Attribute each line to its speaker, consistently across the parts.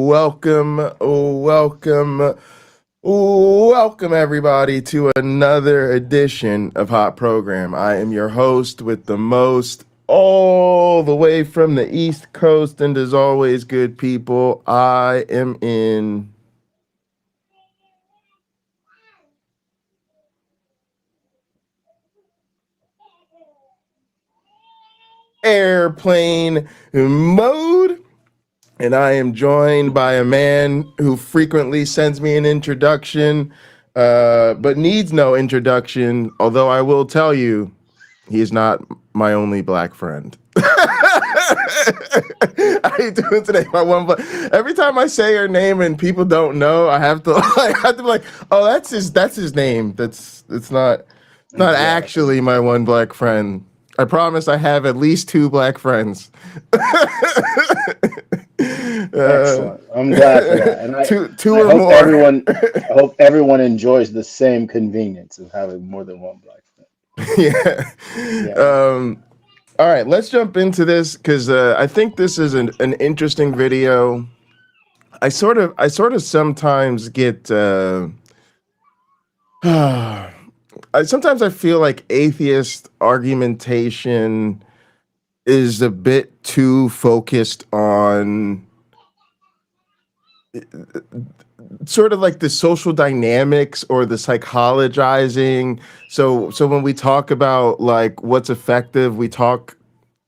Speaker 1: welcome everybody to another edition of Hot Program. I am your host with the most, all the way from the East Coast, and as always, good people, I am in airplane mode. And I am joined by a man who frequently sends me an introduction, but needs no introduction. Although I will tell you, he is not my only black friend. How you doing today, my one? Every time I say her name and people don't know, I have to be like, oh, that's his name. It's not actually my one black friend. I promise I have at least two black friends.
Speaker 2: Excellent. I'm glad for that. And
Speaker 1: two
Speaker 2: I
Speaker 1: or
Speaker 2: hope
Speaker 1: more.
Speaker 2: everyone enjoys the same convenience of having more than one black friend.
Speaker 1: Yeah.
Speaker 2: Yeah.
Speaker 1: All right, let's jump into this because I think this is an interesting video. I sort of sometimes get sometimes I feel like atheist argumentation is a bit too focused on sort of like the social dynamics or the psychologizing. So when we talk about like what's effective, we talk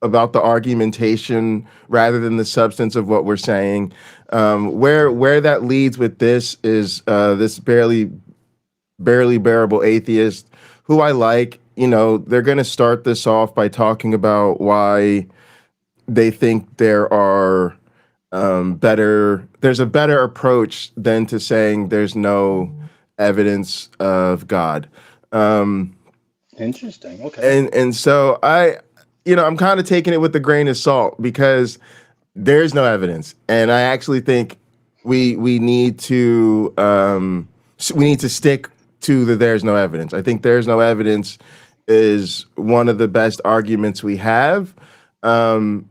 Speaker 1: about the argumentation rather than the substance of what we're saying. Where that leads with this is this barely bearable atheist who I like. You know, they're going to start this off by talking about why they think there's a better approach than to saying there's no evidence of God.
Speaker 2: Interesting. Okay.
Speaker 1: And so I'm kind of taking it with a grain of salt because there's no evidence, and I actually think we need to stick to the there's no evidence. I think there's no evidence is one of the best arguments we have. And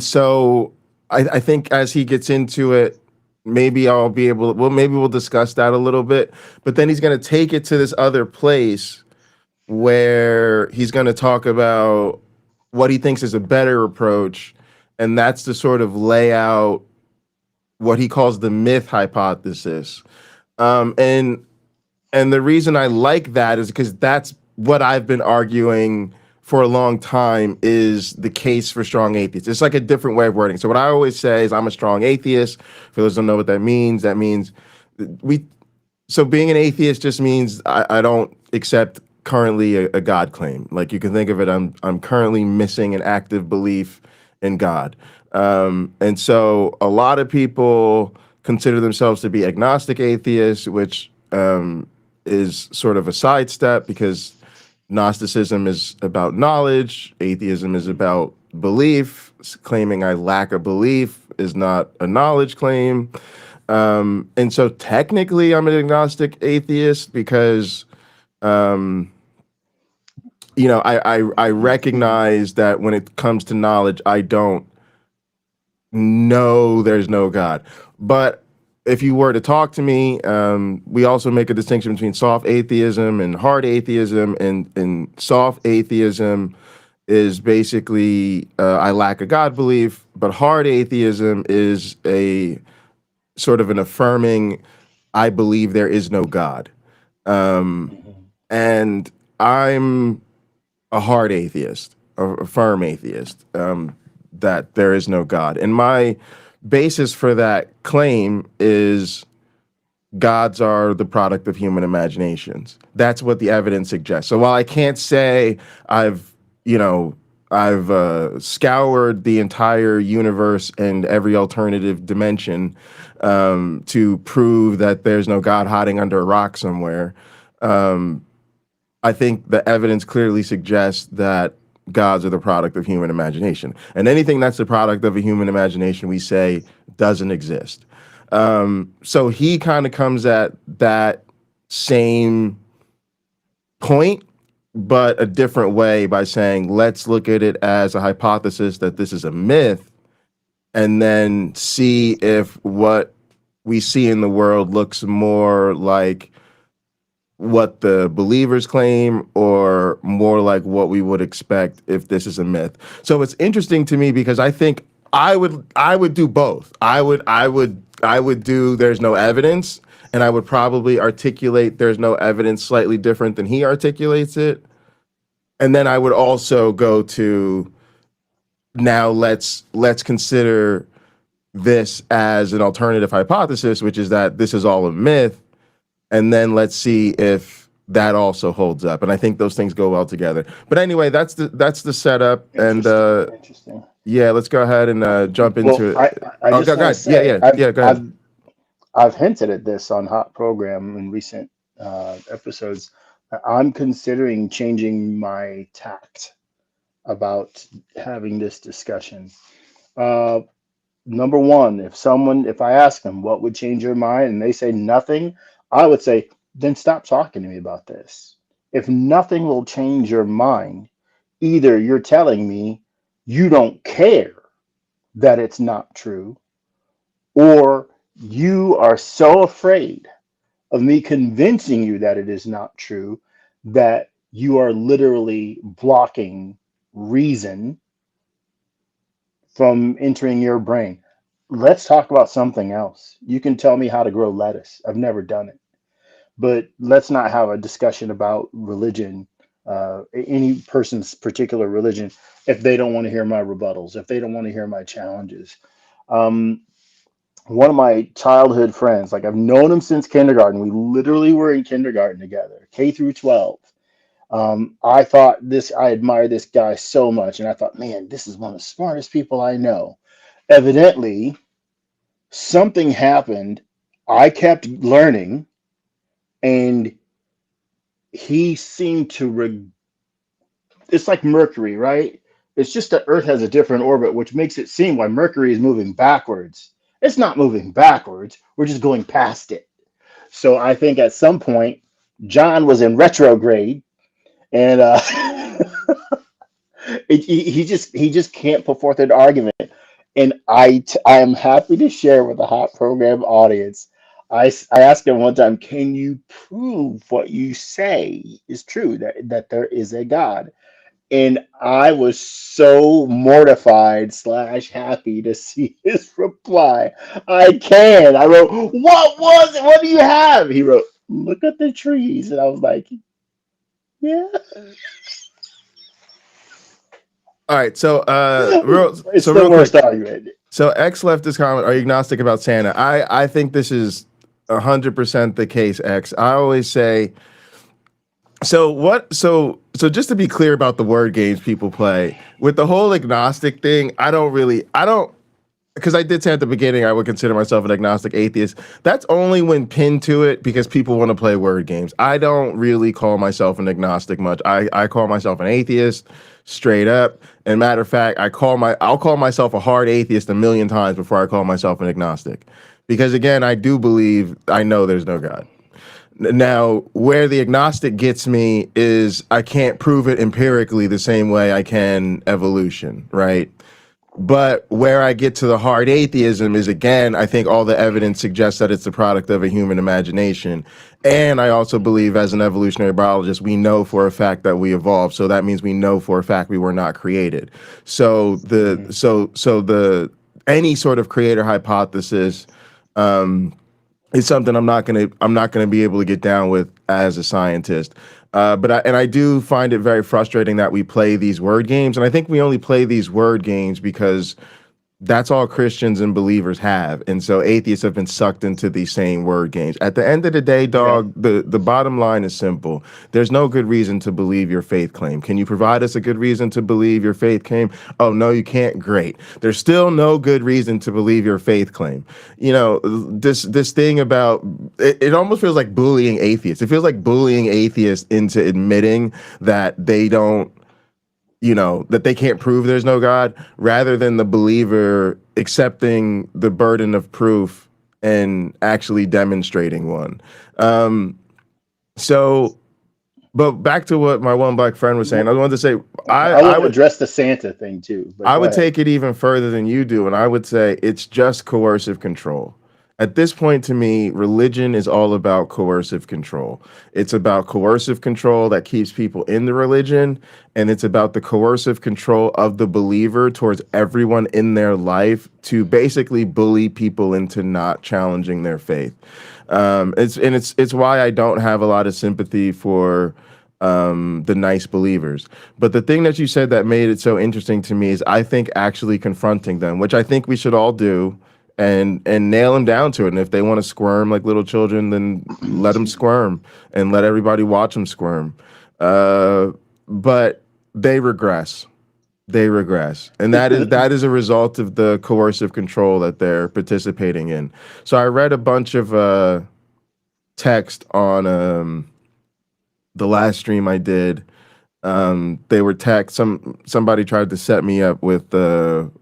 Speaker 1: so I think as he gets into it, maybe we'll discuss that a little bit. But then he's going to take it to this other place where he's going to talk about what he thinks is a better approach. And that's to sort of lay out what he calls the myth hypothesis. And the reason I like that is because that's what I've been arguing for a long time is the case for strong atheists. It's like a different way of wording. So what I always say is I'm a strong atheist. For those who don't know what that means being an atheist just means I don't accept currently a God claim. Like you can think of it, I'm currently missing an active belief in God. And so a lot of people consider themselves to be agnostic atheists, which is sort of a sidestep because Gnosticism is about knowledge, atheism is about belief. Claiming I lack a belief is not a knowledge claim. And so technically I'm an agnostic atheist because I recognize that when it comes to knowledge, I don't know there's no God. But if you were to talk to me, we also make a distinction between soft atheism and hard atheism. And soft atheism is basically I lack a God belief, but hard atheism is a sort of an affirming I believe there is no God. And I'm a hard atheist, a firm atheist, that there is no God. And my basis for that claim is gods are the product of human imaginations. That's what the evidence suggests. So while I can't say I've scoured the entire universe and every alternative dimension to prove that there's no God hiding under a rock somewhere, I think the evidence clearly suggests that gods are the product of human imagination. And anything that's the product of a human imagination, we say doesn't exist. So he kind of comes at that same point, but a different way by saying, let's look at it as a hypothesis that this is a myth and then see if what we see in the world looks more like what the believers claim or more like what we would expect if this is a myth. So it's interesting to me because I think I would do both. I would do there's no evidence, and I would probably articulate there's no evidence slightly different than he articulates it. And then I would also go to now let's consider this as an alternative hypothesis, which is that this is all a myth, and then let's see if that also holds up. And I think those things go well together. But anyway, that's the setup. And
Speaker 2: Interesting. Interesting.
Speaker 1: yeah, let's go ahead and jump
Speaker 2: Well,
Speaker 1: into
Speaker 2: I
Speaker 1: it.
Speaker 2: I
Speaker 1: Oh,
Speaker 2: just
Speaker 1: go
Speaker 2: want to
Speaker 1: ahead. Yeah,
Speaker 2: say
Speaker 1: yeah, yeah. Go ahead.
Speaker 2: I've hinted at this on Hot Program in recent episodes. I'm considering changing my tact about having this discussion. Uh, Number one, if I ask them what would change your mind and they say nothing, I would say, then stop talking to me about this. If nothing will change your mind, either you're telling me you don't care that it's not true, or you are so afraid of me convincing you that it is not true that you are literally blocking reason from entering your brain. Let's talk about something else. You can tell me how to grow lettuce. I've never done it. But let's not have a discussion about religion, any person's particular religion, if they don't want to hear my rebuttals, if they don't want to hear my challenges. Um, One of my childhood friends, like I've known him since kindergarten. We literally were in kindergarten together, K through 12. I admire this guy so much, and I thought, man, this is one of the smartest people I know. Evidently, something happened. I kept learning, and he seemed to. It's like Mercury, right? It's just that Earth has a different orbit, which makes it seem like Mercury is moving backwards. It's not moving backwards. We're just going past it. So I think at some point, John was in retrograde, and he just can't put forth an argument. And I am happy to share with the Hot Program audience. I asked him one time, can you prove what you say is true, that there is a God? And I was so mortified slash happy to see his reply. I can. I wrote, what was it? What do you have? He wrote, look at the trees. And I was like, yeah.
Speaker 1: All right. So
Speaker 2: It's the
Speaker 1: real quick.
Speaker 2: worst argument.
Speaker 1: So X left this comment, are you agnostic about Santa? I think this is 100% the case, X. I always say, so just to be clear about the word games people play, with the whole agnostic thing, I don't because I did say at the beginning I would consider myself an agnostic atheist. That's only when pinned to it because people want to play word games. I don't really call myself an agnostic much. I call myself an atheist straight up. And matter of fact, I'll call myself a hard atheist a million times before I call myself an agnostic. Because again, I do believe I know there's no God. Now, where the agnostic gets me is I can't prove it empirically the same way I can evolution, right? But where I get to the hard atheism is, again, I think all the evidence suggests that it's the product of a human imagination. And I also believe, as an evolutionary biologist, we know for a fact that we evolved. So that means we know for a fact we were not created. So the any sort of creator hypothesis is something I'm not gonna be able to get down with as a scientist. But I do find it very frustrating that we play these word games, and I think we only play these word games because that's all Christians and believers have. And so atheists have been sucked into these same word games. At the end of the day,
Speaker 2: Yeah.
Speaker 1: dog, the bottom line is simple. There's no good reason to believe your faith claim. Can you provide us a good reason to believe your faith claim? Oh, no, you can't. Great. There's still no good reason to believe your faith claim. You know, this thing about it almost feels like bullying atheists. It feels like bullying atheists into admitting that they don't, that they can't prove there's no God, rather than the believer accepting the burden of proof and actually demonstrating one. So But back to what my one black friend was saying, I wanted to say
Speaker 2: Okay,
Speaker 1: I
Speaker 2: I
Speaker 1: I
Speaker 2: want to
Speaker 1: would
Speaker 2: address the Santa thing too, but
Speaker 1: I
Speaker 2: go
Speaker 1: would
Speaker 2: ahead.
Speaker 1: take it even further than you do, and I would say it's just coercive control. At this point, to me, religion is all about coercive control. It's about coercive control that keeps people in the religion, and it's about the coercive control of the believer towards everyone in their life to basically bully people into not challenging their faith. It's why I don't have a lot of sympathy for the nice believers. But the thing that you said that made it so interesting to me is I think actually confronting them, which I think we should all do, and nail them down to it. And if they want to squirm like little children, then let them squirm and let everybody watch them squirm. But they regress. They regress, and that is a result of the coercive control that they're participating in. So I read a bunch of text on the last stream I did. They were somebody tried to set me up with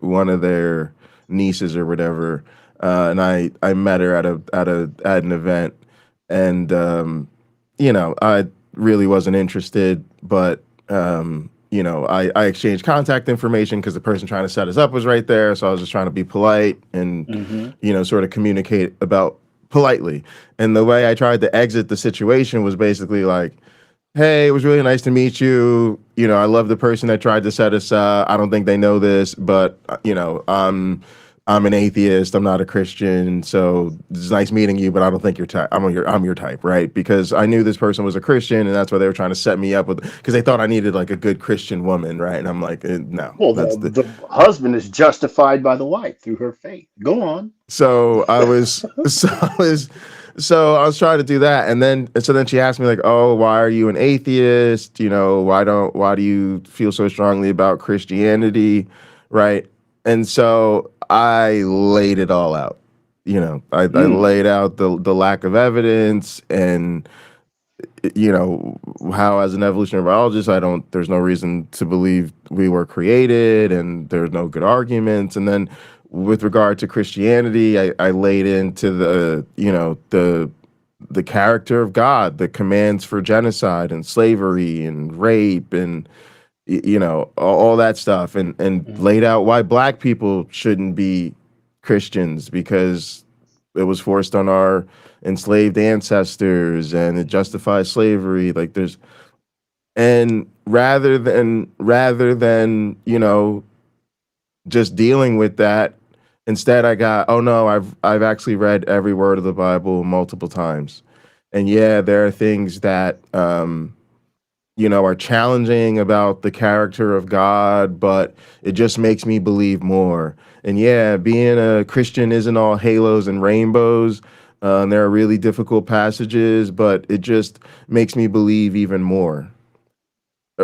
Speaker 1: one of their nieces or whatever, and I met her at an event, and I really wasn't interested, but I exchanged contact information because the person trying to set us up was right there, so I was just trying to be polite and
Speaker 2: Hmm.
Speaker 1: sort of communicate about politely. And the way I tried to exit the situation was basically like, hey, it was really nice to meet you. I love the person that tried to set us up. I don't think they know this, but I'm an atheist. I'm not a Christian. So it's nice meeting you, but I don't think you're type. I'm your type, right? Because I knew this person was a Christian, and that's why they were trying to set me up with. Because they thought I needed like a good Christian woman, right? And I'm like, no,
Speaker 2: Well,
Speaker 1: that's the.
Speaker 2: the husband is justified by the wife through her faith. Go on.
Speaker 1: So I was, so I was trying to do that, and then she asked me like, "Oh, why are you an atheist? Why do you feel so strongly about Christianity, right?" And so I laid it all out. I
Speaker 2: Mm.
Speaker 1: laid out the lack of evidence and how as an evolutionary biologist there's no reason to believe we were created and there's no good arguments. And then with regard to Christianity, I laid into the character of God, the commands for genocide and slavery and rape and all that stuff, and
Speaker 2: Mm.
Speaker 1: laid out why black people shouldn't be Christians because it was forced on our enslaved ancestors and it justifies slavery. Like there's and rather than just dealing with that, instead I got, oh no, I've actually read every word of the Bible multiple times. And yeah, there are things that are challenging about the character of God, but it just makes me believe more. And yeah, being a Christian isn't all halos and rainbows. And there are really difficult passages, but it just makes me believe even more.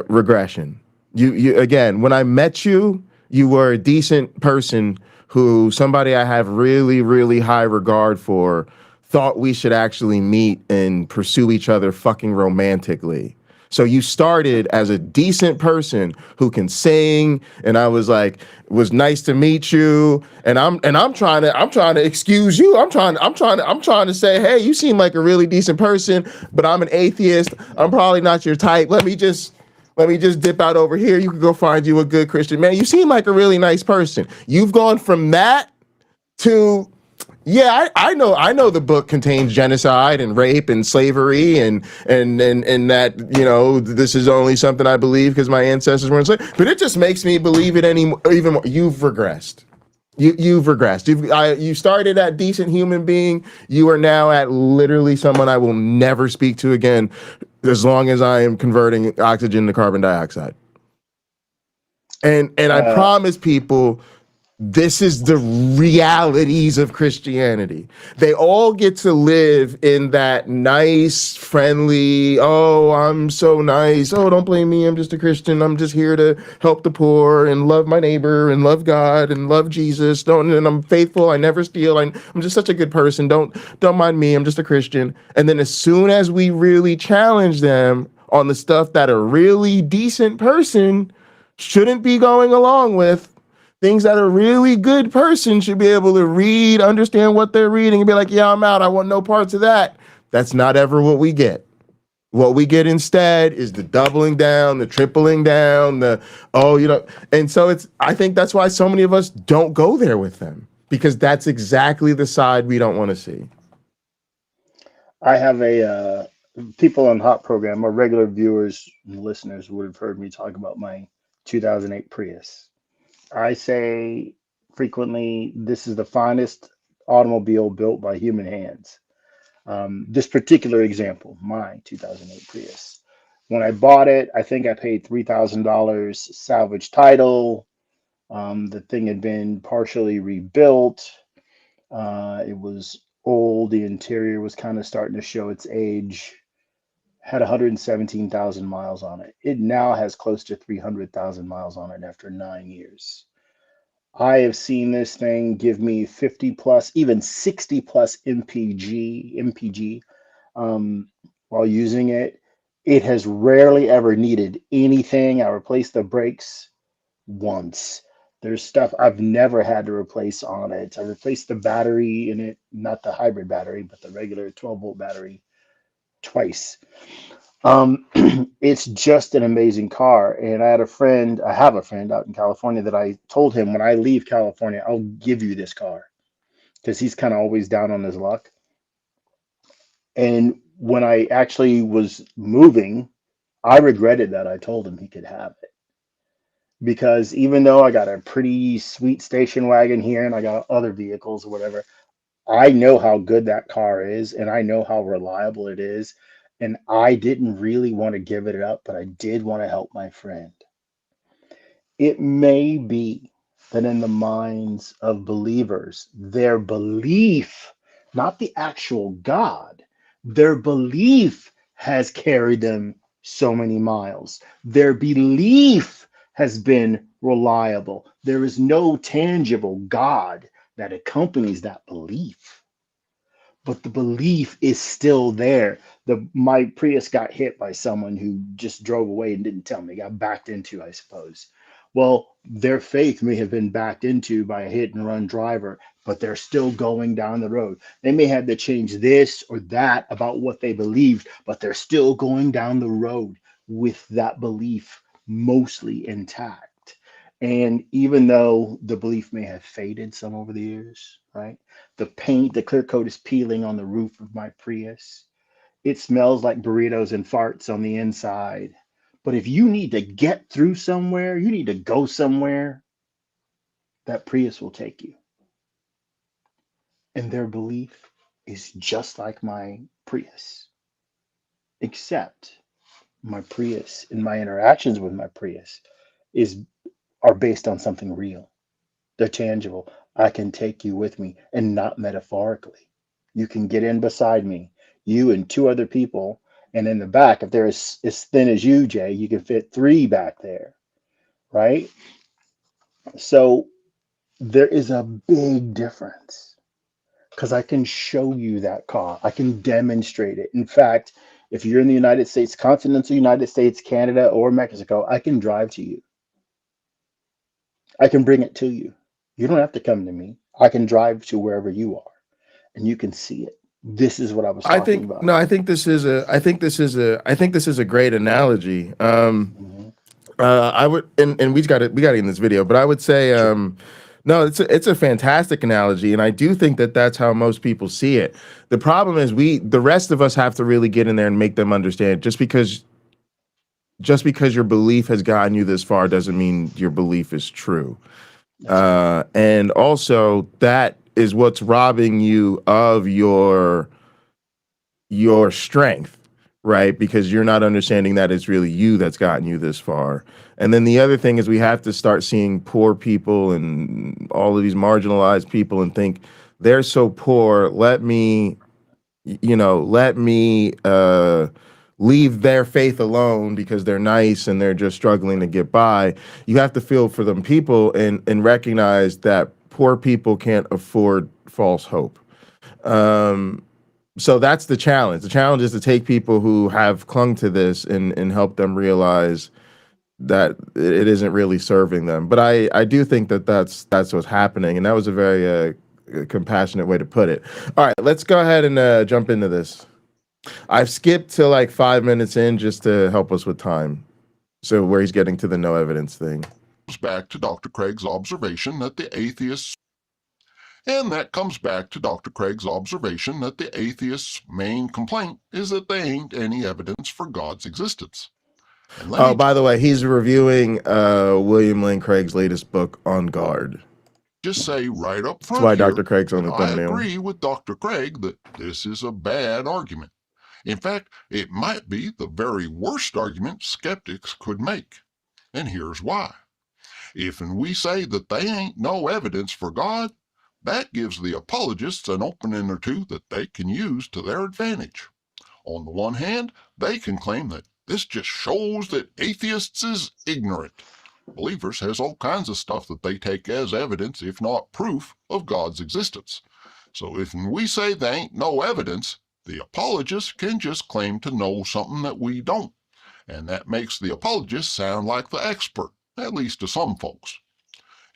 Speaker 1: Regression. You again, when I met you, you were a decent person who somebody I have really, really high regard for thought we should actually meet and pursue each other fucking romantically. So you started as a decent person who can sing, and I was like, it was nice to meet you. And I'm trying to excuse you. I'm trying to say, hey, you seem like a really decent person, but I'm an atheist. I'm probably not your type. Let me just dip out over here. You can go find you a good Christian man. You seem like a really nice person. You've gone from that to, yeah, I know the book contains genocide and rape and slavery and that this is only something I believe because my ancestors were enslaved. But it just makes me believe it even more. You've regressed. You've regressed. You started at decent human being. You are now at literally someone I will never speak to again, as long as I am converting oxygen to carbon dioxide. And I
Speaker 2: Uh,
Speaker 1: promise people this is the realities of Christianity. They all get to live in that nice, friendly, oh, I'm so nice. Oh, don't blame me. I'm just a Christian. I'm just here to help the poor and love my neighbor and love God and love Jesus. And I'm faithful. I never steal. I'm just such a good person. Don't mind me. I'm just a Christian. And then as soon as we really challenge them on the stuff that a really decent person shouldn't be going along with, things that a really good person should be able to read, understand what they're reading, and be like, yeah, I'm out. I want no parts of that. That's not ever what we get. What we get instead is the doubling down, the tripling down, the oh, and so I think that's why so many of us don't go there with them because that's exactly the side we don't want to see.
Speaker 2: I have a people on Hot Program, or regular viewers and listeners would have heard me talk about my 2008 Prius. I say frequently this is the finest automobile built by human hands. This particular example, my 2008 Prius. When I bought it, I think I paid $3,000 salvage title. The thing had been partially rebuilt. It was old. The interior was kind of starting to show its age. Had 117,000 miles on it. It now has close to 300,000 miles on it after 9 years. I have seen this thing give me 50 plus, even 60 plus MPG, while using it. It has rarely ever needed anything. I replaced the brakes once. There's stuff I've never had to replace on it. I replaced the battery in it, not the hybrid battery, but the regular 12-volt battery twice. Um, it's just an amazing car. And I have a friend out in California that I told him when I leave California, I'll give you this car because he's kind of always down on his luck. And when I actually was moving, I regretted that I told him he could have it because even though I got a pretty sweet station wagon here and I got other vehicles or whatever, I know how good that car is and I know how reliable it is. And I didn't really want to give it up, but I did want to help my friend. It may be that in the minds of believers, their belief, not the actual God, their belief has carried them so many miles. Their belief has been reliable. There is no tangible God that accompanies that belief, but the belief is still there. My Prius got hit by someone who just drove away and didn't tell me, got backed into, I suppose. Well, their faith may have been backed into by a hit and run driver, but they're still going down the road. They may have to change this or that about what they believed, but they're still going down the road with that belief mostly intact. And even though the belief may have faded some over the years, right? The paint, the clear coat is peeling on the roof of my Prius. It smells like burritos and farts on the inside. But if you need to get through somewhere, you need to go somewhere, that Prius will take you. And their belief is just like my Prius, except my Prius and my interactions with my Prius is are based on something real. They're tangible. I can take you with me and not metaphorically. You can get in beside me, you and two other people. And in the back, if they're as thin as you, Jay, you can fit three back there, right? So there is a big difference because I can show you that car. I can demonstrate it. In fact, if you're in the United States, continental United States, Canada, or Mexico, I can drive to you. I can bring it to you. You don't have to come to me. I can drive to wherever you are and you can see it. This is what I was
Speaker 1: I
Speaker 2: talking
Speaker 1: think
Speaker 2: about.
Speaker 1: no, I think this is a great analogy.
Speaker 2: Mhm.
Speaker 1: I would, and we got it in this video, but I would say,
Speaker 2: Sure.
Speaker 1: no, it's a fantastic analogy, and I do think that that's how most people see it. The problem is the rest of us have to really get in there and make them understand. Just because your belief has gotten you this far doesn't mean your belief is true.
Speaker 2: That's right.
Speaker 1: And also that is what's robbing you of your strength, right? Because you're not understanding that it's really you that's gotten you this far. And then the other thing is we have to start seeing poor people and all of these marginalized people and think they're so poor. Let me leave their faith alone because they're nice and they're just struggling to get by. You have to feel for them people and recognize that poor people can't afford false hope. Um, so that's the challenge. The challenge is to take people who have clung to this and help them realize that it isn't really serving them. But I do think that that's what's happening, and that was a very compassionate way to put it. All right, let's go ahead and jump into this. I've skipped to like 5 minutes in just to help us with time. So where he's getting to the no evidence thing.
Speaker 3: Back to Dr. Craig's observation that the atheists main complaint is that there ain't any evidence for God's existence. And let
Speaker 1: Oh,
Speaker 3: me
Speaker 1: by the way, he's reviewing William Lane Craig's latest book, On Guard.
Speaker 3: just say right up
Speaker 1: That's why
Speaker 3: front here
Speaker 1: Dr. Craig's on
Speaker 3: that
Speaker 1: the
Speaker 3: I
Speaker 1: thumbnail.
Speaker 3: agree with Dr. Craig that this is a bad argument. In fact, it might be the very worst argument skeptics could make. And here's why. If we say that they ain't no evidence for God, that gives the apologists an opening or two that they can use to their advantage. On the one hand, they can claim that this just shows that atheists is ignorant. Believers has all kinds of stuff that they take as evidence, if not proof, of God's existence. So if we say there ain't no evidence, the apologists can just claim to know something that we don't. And that makes the apologist sound like the expert, at least to some folks.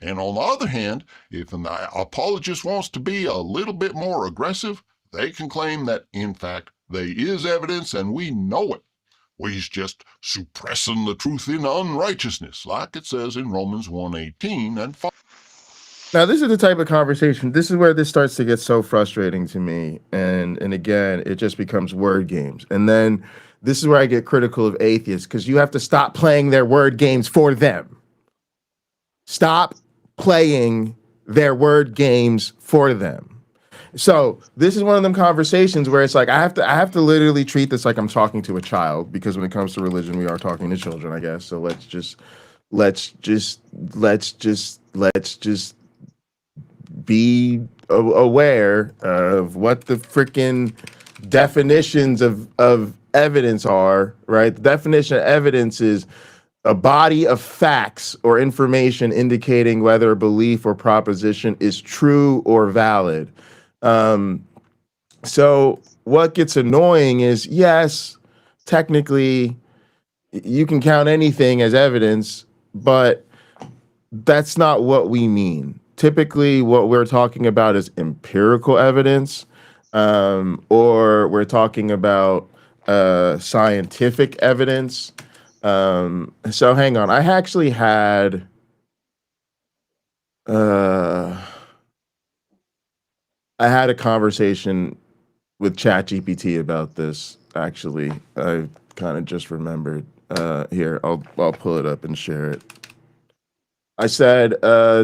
Speaker 3: And on the other hand, if an apologist wants to be a little bit more aggressive, they can claim that, in fact, there is evidence and we know it. We's just suppressing the truth in unrighteousness, like it says in Romans 1:18 and 5.
Speaker 1: Now, this is the type of conversation. This is where this starts to get so frustrating to me, and again, it just becomes word games. And then this is where I get critical of atheists because you have to stop playing their word games for them. Stop playing their word games for them. So this is one of them conversations where it's like I have to literally treat this like I'm talking to a child because when it comes to religion, we are talking to children, I guess. So let's just be aware of what the freaking definitions of evidence are, right? The definition of evidence is a body of facts or information indicating whether a belief or proposition is true or valid. So what gets annoying is, yes, technically you can count anything as evidence, but that's not what we mean. Typically, what we're talking about is empirical evidence, or we're talking about scientific evidence. So hang on. I actually had a conversation with ChatGPT about this. Actually, I kind of just remembered. Here, I'll pull it up and share it. I said,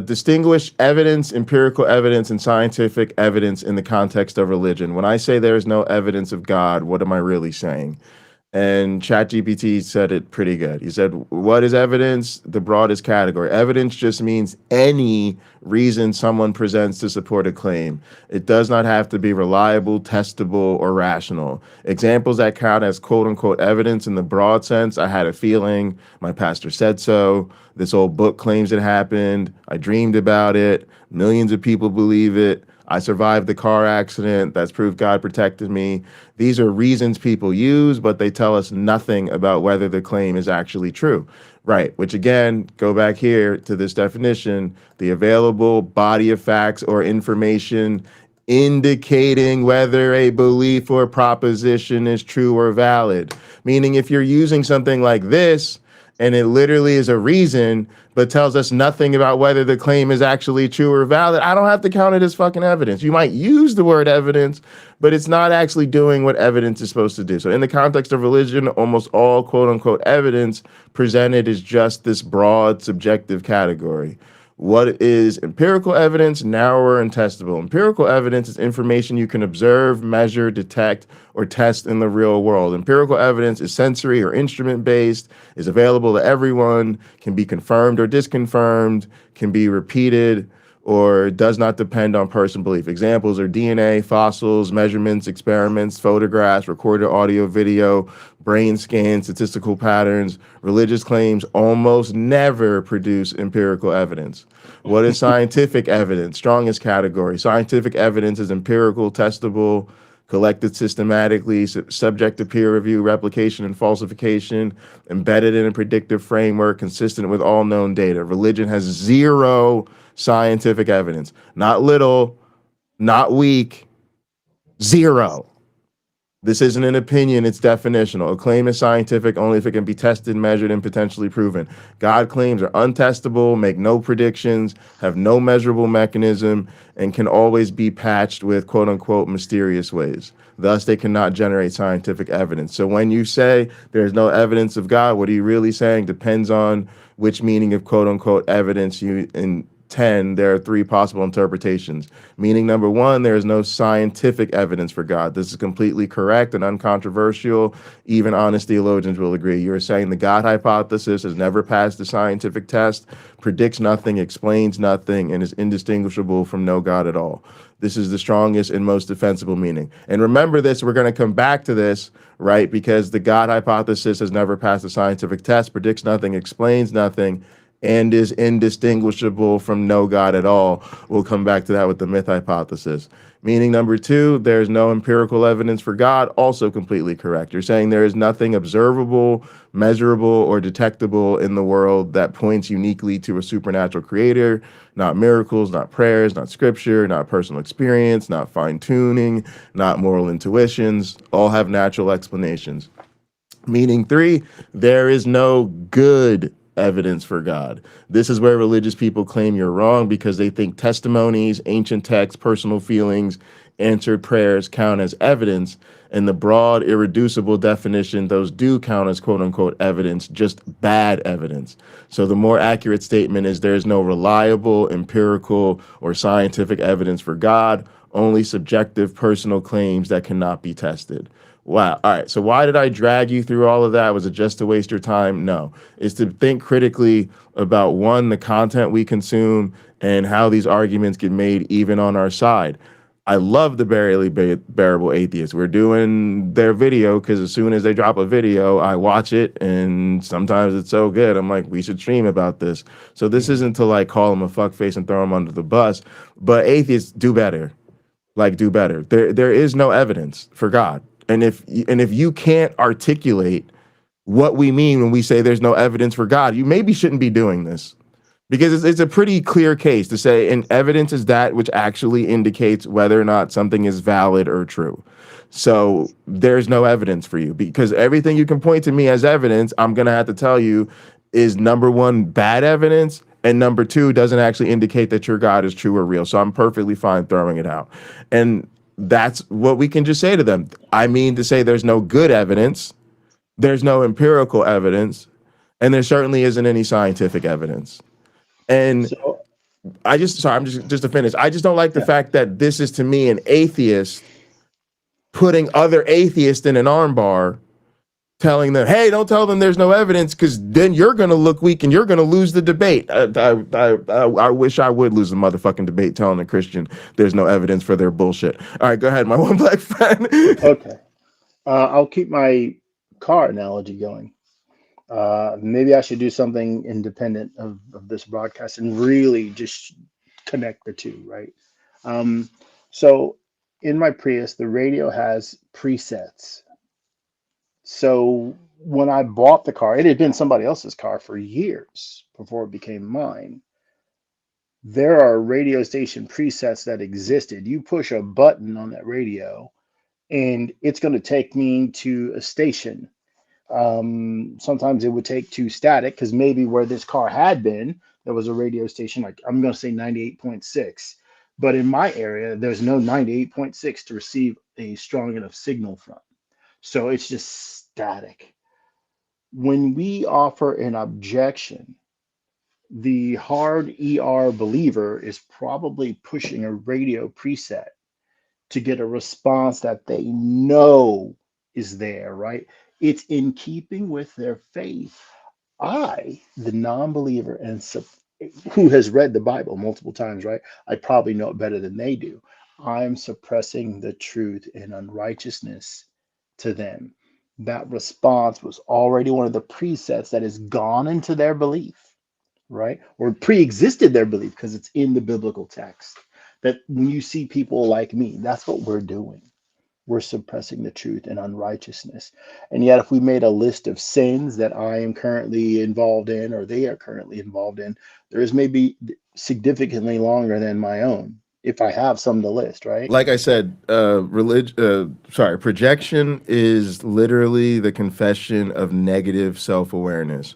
Speaker 1: distinguish evidence, empirical evidence, and scientific evidence in the context of religion. When I say there is no evidence of God, what am I really saying? And ChatGPT said it pretty good. He said, what is evidence? The broadest category. Evidence just means any reason someone presents to support a claim. It does not have to be reliable, testable, or rational. Examples that count as quote unquote evidence in the broad sense: I had a feeling, my pastor said so, this old book claims it happened, I dreamed about it, millions of people believe it, I survived the car accident, that's proof God protected me. These are reasons people use, but they tell us nothing about whether the claim is actually true. Right, which again, go back here to this definition, the available body of facts or information indicating whether a belief or proposition is true or valid. Meaning if you're using something like this, and it literally is a reason, but tells us nothing about whether the claim is actually true or valid, I don't have to count it as fucking evidence. You might use the word evidence, but it's not actually doing what evidence is supposed to do. So in the context of religion, almost all quote unquote evidence presented is just this broad subjective category. What is empirical evidence? Narrower and testable. Empirical evidence is information you can observe, measure, detect, or test in the real world. Empirical evidence is sensory or instrument based, is available to everyone, can be confirmed or disconfirmed, can be repeated, or does not depend on personal belief. Examples are DNA, fossils, measurements, experiments, photographs, recorded audio, video, brain scans, statistical patterns. Religious claims almost never produce empirical evidence. What is scientific evidence? Strongest category. Scientific evidence is empirical, testable, collected systematically, subject to peer review, replication, and falsification, embedded in a predictive framework, consistent with all known data. Religion has zero scientific evidence. Not little, not weak, zero. This isn't an opinion, it's definitional. A claim is scientific only if it can be tested, measured, and potentially proven. God claims are untestable, make no predictions, have no measurable mechanism, and can always be patched with quote unquote mysterious ways. Thus, they cannot generate scientific evidence. So when you say there's no evidence of God, what are you really saying? Depends on which meaning of quote unquote evidence you intend. There are three possible interpretations. Meaning number one, there is no scientific evidence for God. This is completely correct and uncontroversial. Even honest theologians will agree. You're saying the God hypothesis has never passed the scientific test, predicts nothing, explains nothing, and is indistinguishable from no God at all. This is the strongest and most defensible meaning. And remember this, we're going to come back to this, right? Because the God hypothesis has never passed the scientific test, predicts nothing, explains nothing, and is indistinguishable from no God at all. We'll come back to that with the myth hypothesis. Meaning number two, there's no empirical evidence for God, also completely correct. You're saying there is nothing observable, measurable, or detectable in the world that points uniquely to a supernatural creator, not miracles, not prayers, not scripture, not personal experience, not fine-tuning, not moral intuitions, all have natural explanations. Meaning three, there is no good evidence for God. This is where religious people claim you're wrong because they think testimonies, ancient texts, personal feelings, answered prayers count as evidence. And the broad, irreducible definition, those do count as quote unquote evidence, just bad evidence. So the more accurate statement is there is no reliable, empirical, or scientific evidence for God, only subjective personal claims that cannot be tested. Wow. All right. So why did I drag you through all of that? Was it just to waste your time? No. It's to think critically about one, the content we consume and how these arguments get made even on our side. I love the barely bearable atheists. We're doing their video because as soon as they drop a video, I watch it, and sometimes it's so good. I'm like, we should stream about this. So this isn't to like call them a fuckface and throw them under the bus, but atheists do better. Like do better. There is no evidence for God. And if you can't articulate what we mean when we say there's no evidence for God, you maybe shouldn't be doing this. Because it's a pretty clear case to say, and evidence is that which actually indicates whether or not something is valid or true. So there's no evidence for you because everything you can point to me as evidence, I'm going to have to tell you is number one, bad evidence. And number two, doesn't actually indicate that your God is true or real. So I'm perfectly fine throwing it out. And that's what we can just say to them. I mean to say there's no good evidence. There's no empirical evidence. And there certainly isn't any scientific evidence. And
Speaker 2: So
Speaker 1: I'm just to finish. I just don't like the
Speaker 2: yeah.
Speaker 1: fact that this is to me an atheist putting other atheists in an armbar, telling them, "Hey, don't tell them there's no evidence, because then you're going to look weak and you're going to lose the debate." I wish I would lose the motherfucking debate telling a Christian there's no evidence for their bullshit. All right, go ahead, my one black friend.
Speaker 2: Okay. I'll keep my car analogy going. Maybe I should do something independent of this broadcast and really just connect the two, right? So in my Prius, the radio has presets. So when I bought the car, it had been somebody else's car for years before it became mine. There are radio station presets that existed. You push a button on that radio, and it's going to take me to a station. Sometimes it would take to static because maybe where this car had been, there was a radio station, like I'm going to say 98.6. But in my area, there's no 98.6 to receive a strong enough signal from. So it's just static. When we offer an objection, the hard ER believer is probably pushing a radio preset to get a response that they know is there, right? It's in keeping with their faith. I, the non-believer and who has read the Bible multiple times, right? I probably know it better than they do. I'm suppressing the truth and unrighteousness to them. That response was already one of the presets that has gone into their belief, right? Or pre-existed their belief because it's in the biblical text. That when you see people like me, that's what we're doing. We're suppressing the truth and unrighteousness. And yet, if we made a list of sins that I am currently involved in, or they are currently involved in, there is maybe significantly longer than my own. if I have some to list, right?
Speaker 1: Like I said, projection is literally the confession of negative self-awareness.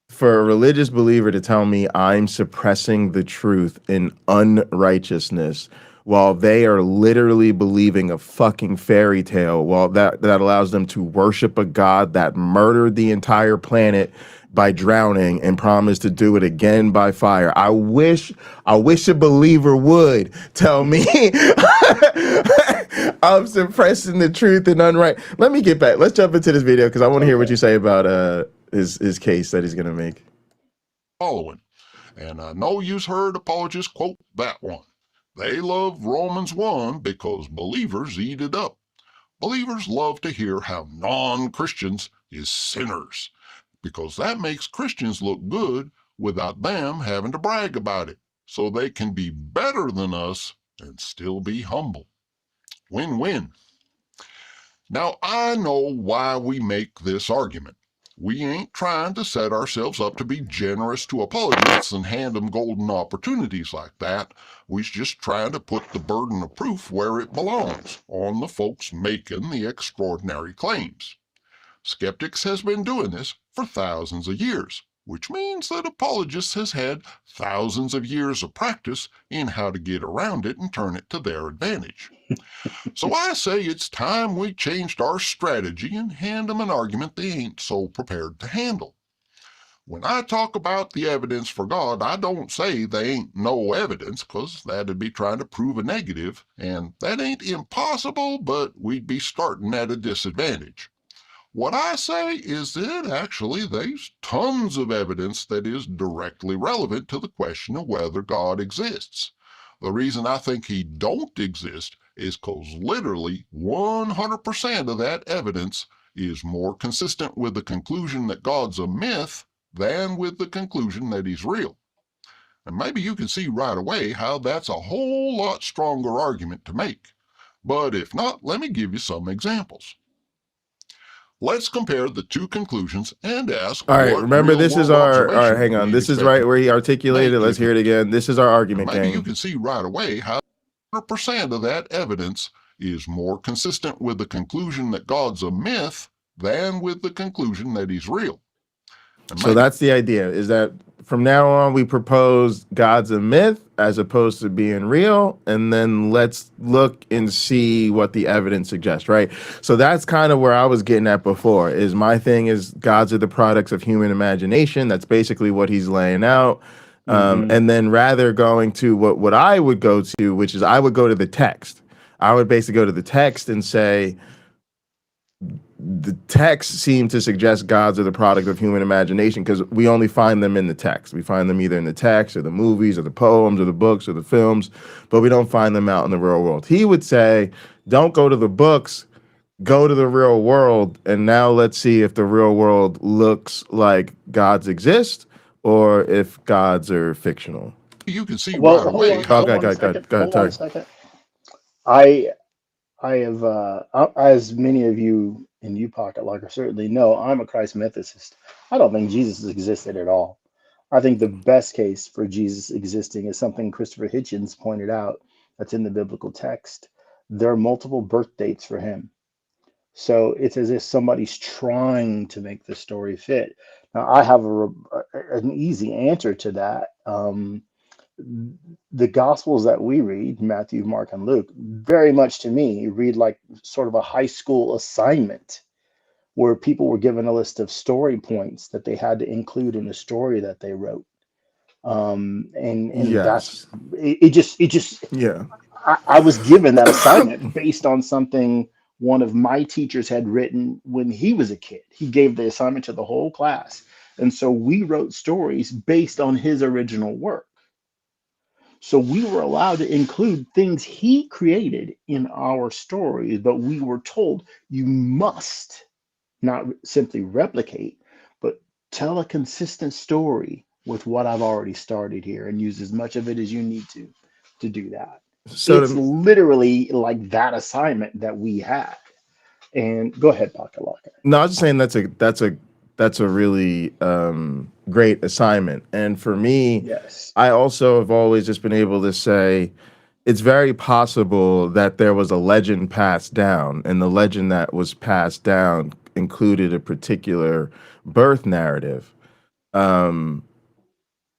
Speaker 1: For a religious believer to tell me I'm suppressing the truth in unrighteousness while they are literally believing a fucking fairy tale, while that allows them to worship a god that murdered the entire planet by drowning and promised to do it again by fire. I wish a believer would tell me I'm suppressing the truth and unright. Let me get back. Let's jump into this video because I want to hear what you say about his case that he's gonna make.
Speaker 3: Following. And I know you've heard apologists quote that one. They love Romans 1 because believers eat it up. Believers love to hear how non-Christians is sinners, because that makes Christians look good without them having to brag about it, so they can be better than us and still be humble. Win-win. Now, I know why we make this argument. We ain't trying to set ourselves up to be generous to apologists and hand them golden opportunities like that. We're just trying to put the burden of proof where it belongs, on the folks making the extraordinary claims. Skeptics has been doing this for thousands of years, which means that apologists has had thousands of years of practice in how to get around it and turn it to their advantage. So I say it's time we changed our strategy and hand them an argument they ain't so prepared to handle. When I talk about the evidence for God, I don't say they ain't no evidence, 'cause that'd be trying to prove a negative, and that ain't impossible, but we'd be starting at a disadvantage. What I say is that actually there's tons of evidence that is directly relevant to the question of whether God exists. The reason I think he don't exist is because literally 100% of that evidence is more consistent with the conclusion that God's a myth than with the conclusion that he's real. And maybe you can see right away how that's a whole lot stronger argument to make. But if not, let me give you some examples. Let's compare the two conclusions and ask
Speaker 1: All right,
Speaker 3: what
Speaker 1: remember this is
Speaker 3: real-world
Speaker 1: our. All right,
Speaker 3: observation
Speaker 1: hang on.
Speaker 3: we'd
Speaker 1: This is
Speaker 3: expect
Speaker 1: right
Speaker 3: to
Speaker 1: where he articulated it.
Speaker 3: make
Speaker 1: Let's
Speaker 3: if
Speaker 1: hear it again. This is our argument,
Speaker 3: maybe you
Speaker 1: gang.
Speaker 3: can see right away how 100% of that evidence is more consistent with the conclusion that God's a myth than with the conclusion that he's real. And
Speaker 1: So
Speaker 3: maybe
Speaker 1: that's the idea, is that from now on we propose God's a myth as opposed to being real, and then let's look and see what the evidence suggests, right? So that's kind of where I was getting at before, is my thing is gods are the products of human imagination. That's basically what he's laying out. And then rather going to what I would go to, which is I would go to the text. I would basically go to the text and say, the text seem to suggest gods are the product of human imagination because we only find them in the text. We find them either in the text or the movies or the poems or the books or the films, but we don't find them out in the real world. He would say, don't go to the books, go to the real world, and now let's see if the real world looks like gods exist or if gods are fictional.
Speaker 3: you can see
Speaker 2: Well,
Speaker 3: right away
Speaker 1: Oh,
Speaker 3: how
Speaker 1: go ahead,
Speaker 2: hold on a
Speaker 1: Terry.
Speaker 2: second. I have, as many of you in you pocket locker certainly know, I'm a Christ mythicist. I don't think Jesus existed at all. I think the best case for Jesus existing is something Christopher Hitchens pointed out that's in the biblical text. There are multiple birth dates for him. So it's as if somebody's trying to make the story fit. Now, I have an easy answer to that. The Gospels that we read, Matthew, Mark, and Luke, very much to me read like sort of a high school assignment where people were given a list of story points that they had to include in the story that they wrote. And that's
Speaker 1: Yes.
Speaker 2: it just
Speaker 1: Yeah.
Speaker 2: I was given that assignment based on something one of my teachers had written when he was a kid. He gave the assignment to the whole class. And so we wrote stories based on his original work. So we were allowed to include things he created in our stories, but we were told you must not simply replicate, but tell a consistent story with what I've already started here and use as much of it as you need to do that.
Speaker 1: So
Speaker 2: It's
Speaker 1: to,
Speaker 2: literally like that assignment that we had. And go ahead, Pocket Locker.
Speaker 1: No, I was just saying that's a really great assignment. And for me,
Speaker 2: Yes.
Speaker 1: I also have always just been able to say it's very possible that there was a legend passed down, and the legend that was passed down included a particular birth narrative. Um,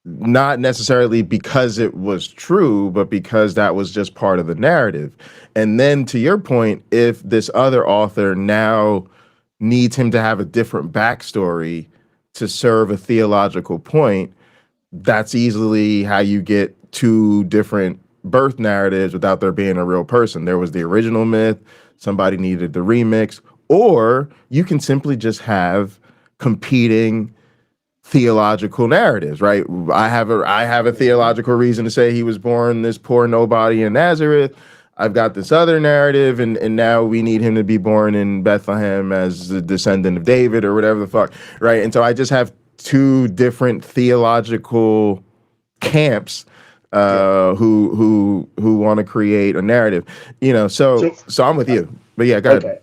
Speaker 1: Not necessarily because it was true, but because that was just part of the narrative. And then to your point, if this other author now needs him to have a different backstory to serve a theological point, that's easily how you get two different birth narratives without there being a real person. There was the original myth, somebody needed the remix, or you can simply just have competing theological narratives, right? I have a theological reason to say he was born this poor nobody in Nazareth. I've got this other narrative, and now we need him to be born in Bethlehem as the descendant of David or whatever the fuck, right? And so I just have two different theological camps
Speaker 2: Yeah.
Speaker 1: who want to create a narrative, so
Speaker 2: So
Speaker 1: I'm with you. But yeah, go ahead.
Speaker 2: okay,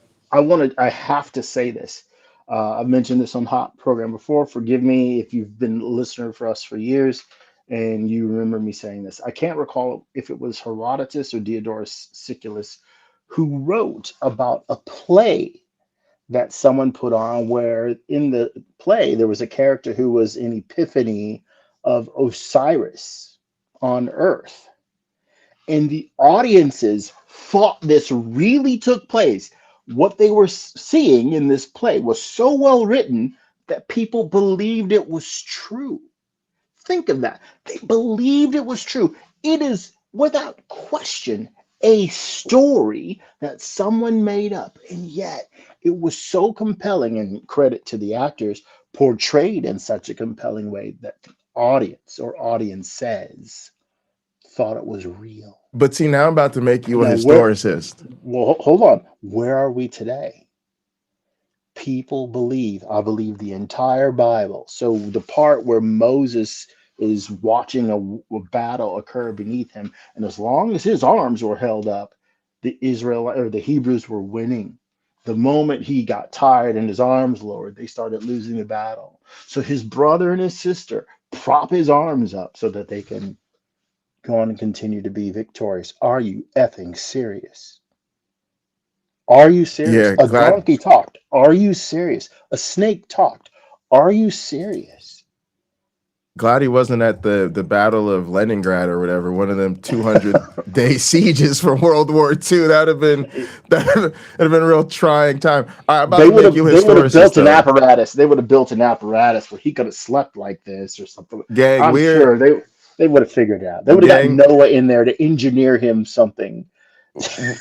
Speaker 2: I have to say this. I've mentioned this on Hot Program before. Forgive me if you've been a listener for us for years and you remember me saying this. I can't recall if it was Herodotus or Diodorus Siculus who wrote about a play that someone put on where in the play there was a character who was an epiphany of Osiris on Earth, and the audiences thought this really took place. What they were seeing in this play was so well written that people believed it was true. Think of that. They believed it was true. It is without question a story that someone made up, and yet it was so compelling, and credit to the actors, portrayed in such a compelling way that the audience or audiences thought it was real.
Speaker 1: But see, now I'm about to make you a
Speaker 2: Now, where,
Speaker 1: historicist.
Speaker 2: well, hold on. Where are we today? People believe, I believe the entire Bible. So the part where Moses is watching a battle occur beneath him, and as long as his arms were held up, the Israel or the Hebrews were winning. The moment he got tired and his arms lowered, they started losing the battle. So his brother and his sister prop his arms up so that they can go on and continue to be victorious. Are you effing serious? Are you serious?
Speaker 1: Yeah,
Speaker 2: A
Speaker 1: glad
Speaker 2: donkey talked. Are you serious? A snake talked. Are you serious?
Speaker 1: glad he wasn't at the Battle of Leningrad or whatever, one of them 200-day sieges from World War II. That'd have been a real trying time. I'm about to make you a
Speaker 2: They would have
Speaker 1: historicist
Speaker 2: built an
Speaker 1: though.
Speaker 2: apparatus. They would have built an apparatus where he could have slept like this or something.
Speaker 1: Gang,
Speaker 2: I'm
Speaker 1: we're
Speaker 2: sure they would have figured it out. They would have got
Speaker 1: gang,
Speaker 2: Noah in there to engineer him something.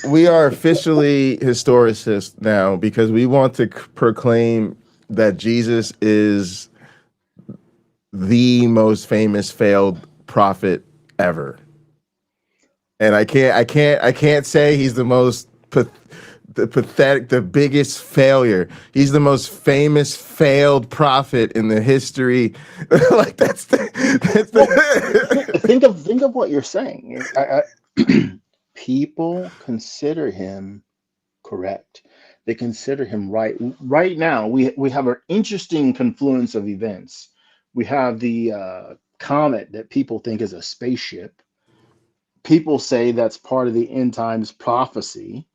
Speaker 1: we are officially historicists now because we want to proclaim that Jesus is the most famous failed prophet ever. And I can't say he's the pathetic, the biggest failure. He's the most famous failed prophet in the history. Like that's
Speaker 2: Well,
Speaker 1: the
Speaker 2: think of what you're saying. People consider him correct. They consider him right. Right now, we have an interesting confluence of events. We have the comet that people think is a spaceship. People say that's part of the end times prophecy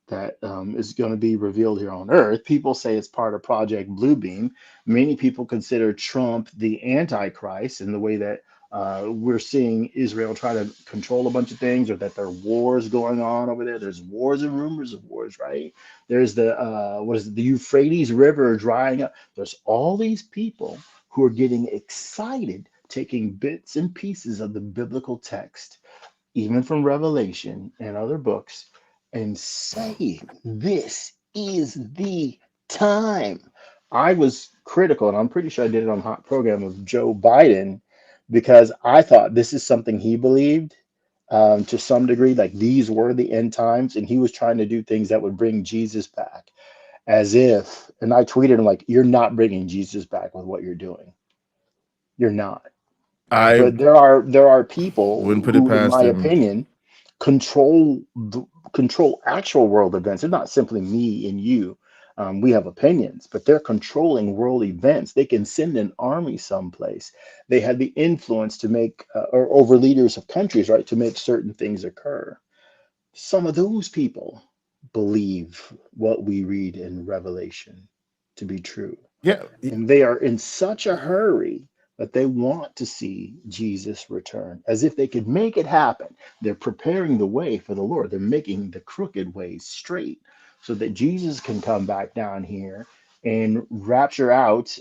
Speaker 2: that is going to be revealed here on Earth. People say it's part of Project Bluebeam. Many people consider Trump the Antichrist in the way that we're seeing Israel try to control a bunch of things, or that there are wars going on over there. There's wars and rumors of wars, right? There's the what is it, the Euphrates River drying up. There's all these people who are getting excited, taking bits and pieces of the biblical text, even from Revelation and other books, and saying this is the time. I was critical, and I'm pretty sure I did it on Hot Program, of Joe Biden, because I thought this is something he believed to some degree, like these were the end times, and he was trying to do things that would bring Jesus back, as if, and I tweeted him like, "You're not bringing Jesus back with what you're doing. You're not."
Speaker 1: I
Speaker 2: But there are people
Speaker 1: wouldn't put it
Speaker 2: who, in
Speaker 1: past
Speaker 2: my
Speaker 1: him.
Speaker 2: opinion, control control actual world events. It's not simply me and you. We have opinions, but they're controlling world events. They can send an army someplace. They have the influence to make, or over leaders of countries, right, to make certain things occur. some of those people believe what we read in Revelation to be true.
Speaker 1: Yeah,
Speaker 2: And they are in such a hurry that they want to see Jesus return, as if they could make it happen. They're preparing the way for the Lord. They're making the crooked ways straight so that Jesus can come back down here and rapture out,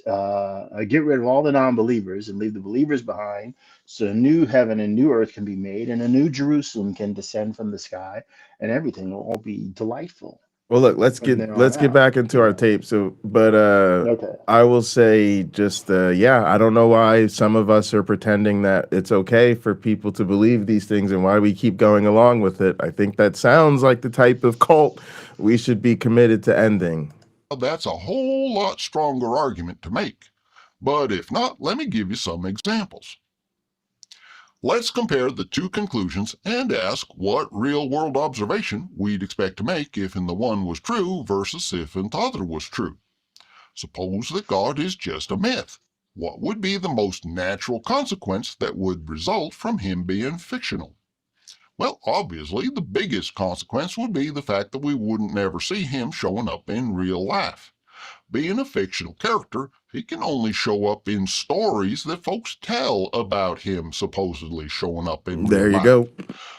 Speaker 2: get rid of all the non believers and leave the believers behind. So a new heaven and new earth can be made, and a new Jerusalem can descend from the sky, and everything will all be delightful
Speaker 1: well, look,
Speaker 2: from there on
Speaker 1: let's get
Speaker 2: out.
Speaker 1: back into our
Speaker 2: Yeah.
Speaker 1: tape. So, but
Speaker 2: Okay.
Speaker 1: I will say just yeah, I don't know why some of us are pretending that it's okay for people to believe these things and why we keep going along with it. I think that sounds like the type of cult we should be committed to ending.
Speaker 3: That's a whole lot stronger argument to make. But if not, let me give you some examples. Let's compare the two conclusions and ask what real-world observation we'd expect to make if in the one was true versus if in the other was true. Suppose that God is just a myth. What would be the most natural consequence that would result from him being fictional? Well, obviously, the biggest consequence would be the fact that we wouldn't never see him showing up in real life. Being a fictional character, he can only show up in stories that folks tell about him supposedly showing up in real
Speaker 1: There you
Speaker 3: life.
Speaker 1: go.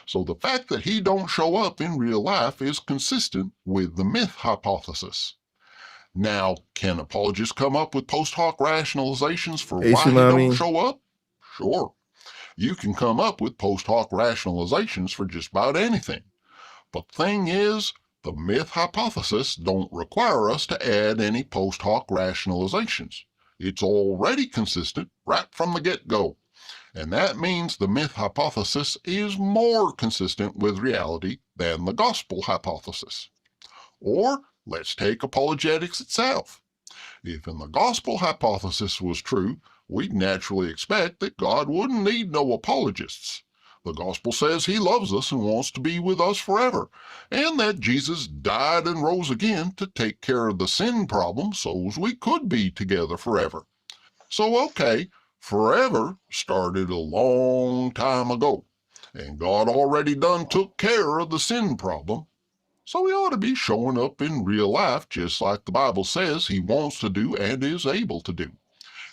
Speaker 3: So the fact that he don't show up in real life is consistent with the myth hypothesis. Now, can apologists come up with post hoc rationalizations for
Speaker 1: Hey,
Speaker 3: why he don't
Speaker 1: Shimami.
Speaker 3: show up? Sure. You can come up with post hoc rationalizations for just about anything. But the thing is, the myth hypothesis don't require us to add any post hoc rationalizations. It's already consistent right from the get-go. And that means the myth hypothesis is more consistent with reality than the gospel hypothesis. Or let's take apologetics itself. If in the gospel hypothesis was true, we'd naturally expect that God wouldn't need no apologists. The gospel says he loves us and wants to be with us forever, and that Jesus died and rose again to take care of the sin problem so's we could be together forever. So, okay, forever started a long time ago, and God already done took care of the sin problem. So he ought to be showing up in real life just like the Bible says he wants to do and is able to do.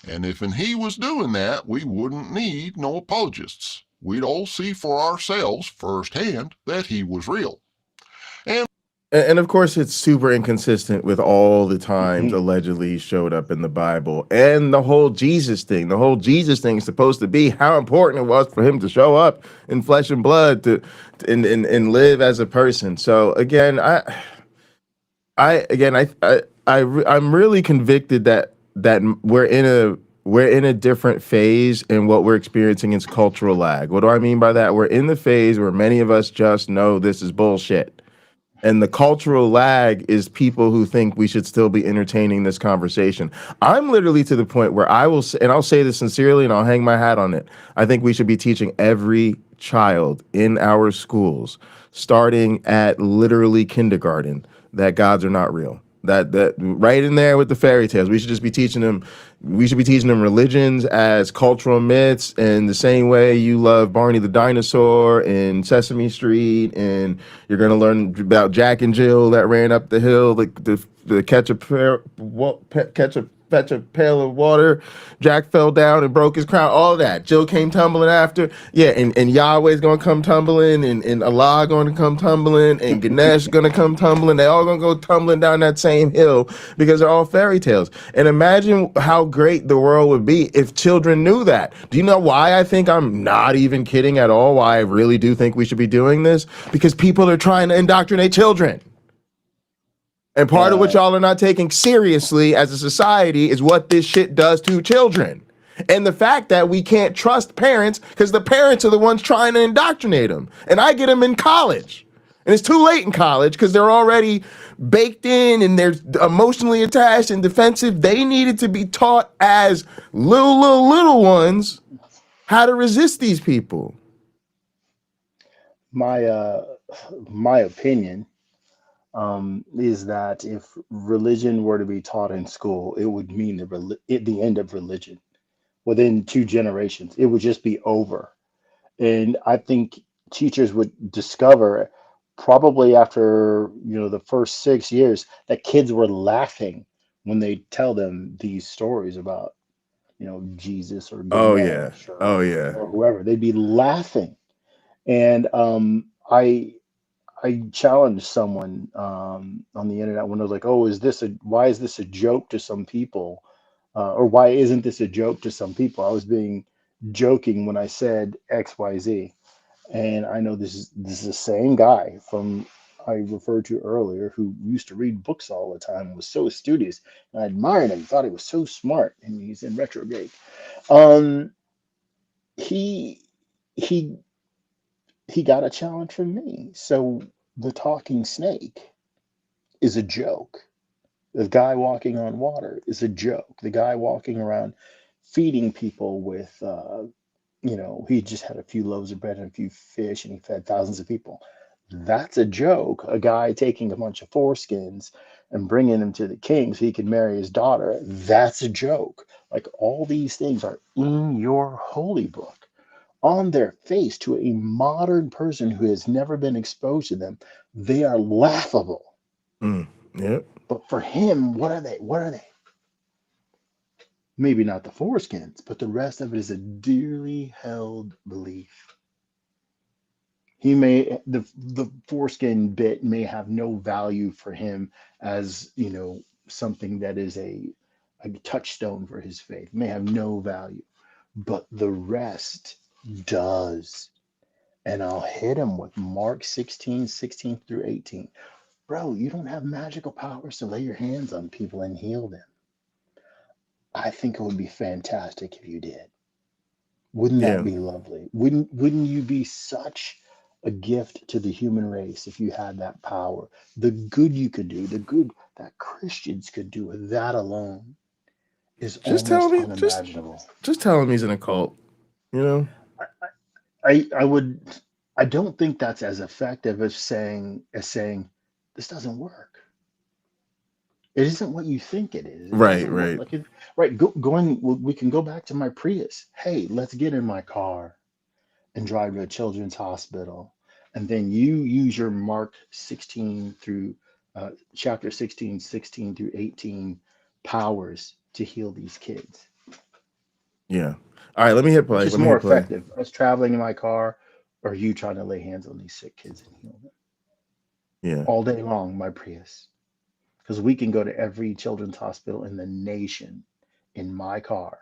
Speaker 3: And if he was doing that, we wouldn't need no apologists. We'd all see for ourselves firsthand that he was real. And
Speaker 1: And of course, it's super inconsistent with all the times allegedly showed up in the Bible and the whole Jesus thing. The whole Jesus thing is supposed to be how important it was for him to show up in flesh and blood and live as a person. So again, I'm really convicted that we're in a different phase, and what we're experiencing is cultural lag. What do I mean by that? We're in the phase where many of us just know this is bullshit. And the cultural lag is people who think we should still be entertaining this conversation. I'm literally to the point where I will say, and I'll say this sincerely and I'll hang my hat on it. I think we should be teaching every child in our schools, starting at literally kindergarten, that gods are not real. That right in there with the fairy tales. We should just be teaching them. We should be teaching them religions as cultural myths, in the same way you love Barney the dinosaur and Sesame Street, and you're gonna learn about Jack and Jill that ran up the hill, the fetch a pail of water. Jack fell down and broke his crown. All that. Jill came tumbling after. Yeah, and Yahweh's gonna come tumbling, and Allah gonna come tumbling, and Ganesh gonna come tumbling. They all gonna go tumbling down that same hill because they're all fairy tales. And imagine how great the world would be if children knew that. Do you know why I think I'm not even kidding at all? Why I really do think we should be doing this? Because people are trying to indoctrinate children. And part of what
Speaker 2: uh,
Speaker 1: y'all are not taking seriously as a society is what this shit does to children. And the fact that we can't trust parents because the parents are the ones trying to indoctrinate them. And I get them in college. And it's too late in college because they're already baked in and they're emotionally attached and defensive. They needed to be taught as little ones how to resist these people.
Speaker 2: my my opinion is that if religion were to be taught in school, it would mean the end of religion within 2 generations. It would just be over, and I think teachers would discover probably after, the first 6 years, that kids were laughing when they tell them these stories about, Jesus or
Speaker 1: Oh yeah.
Speaker 2: Ganesh or
Speaker 1: Oh yeah.
Speaker 2: whoever. They'd be laughing. And I challenged someone on the internet when I was like, "Oh, why is this a joke to some people, or why isn't this a joke to some people?" I was being joking when I said X, Y, Z, and I know this is the same guy from I referred to earlier who used to read books all the time and was so studious. And I admired him, thought he was so smart, and he's in retrograde. Um, he he he got a challenge from me. So the talking snake is a joke. The guy walking on water is a joke. The guy walking around feeding people with, he just had a few loaves of bread and a few fish and he fed thousands of people. That's a joke. A guy taking a bunch of foreskins and bringing them to the king so he could marry his daughter. That's a joke. Like all these things are in your holy book on their face to a modern person who has never been exposed to them. They are laughable.
Speaker 1: Mm. Yep.
Speaker 2: But for him, what are they? What are they? Maybe not the foreskins, but the rest of it is a dearly held belief. He may the foreskin bit may have no value for him as something that is a touchstone for his faith. It may have no value, but the rest does. And I'll hit him with Mark 16:16 through 18. Bro, you don't have magical powers to lay your hands on people and heal them. I think it would be fantastic if you did. Wouldn't that
Speaker 1: Yeah.
Speaker 2: be lovely? Wouldn't you be such a gift to the human race if you had that power? The good you could do, the good that Christians could do with that alone is
Speaker 1: Just tell
Speaker 2: almost
Speaker 1: me.
Speaker 2: unimaginable.
Speaker 1: Just tell him he's in a cult. You know.
Speaker 2: I would I don't think that's as effective as saying this doesn't work. It isn't what you think it is. It
Speaker 1: Right.
Speaker 2: doesn't work.
Speaker 1: Right.
Speaker 2: Like right, going. We can go back to my Prius. Hey, let's get in my car and drive to a children's hospital, and then you use your Mark 16 through chapter 16, 16 through 18 powers to heal these kids.
Speaker 1: Yeah. All right. Let me hit
Speaker 2: Which
Speaker 1: play.
Speaker 2: is
Speaker 1: Let me
Speaker 2: more
Speaker 1: hit play.
Speaker 2: effective, us traveling in my car, or you trying to lay hands on these sick kids and heal them
Speaker 1: Yeah.
Speaker 2: all day long, my Prius? Because we can go to every children's hospital in the nation in my car.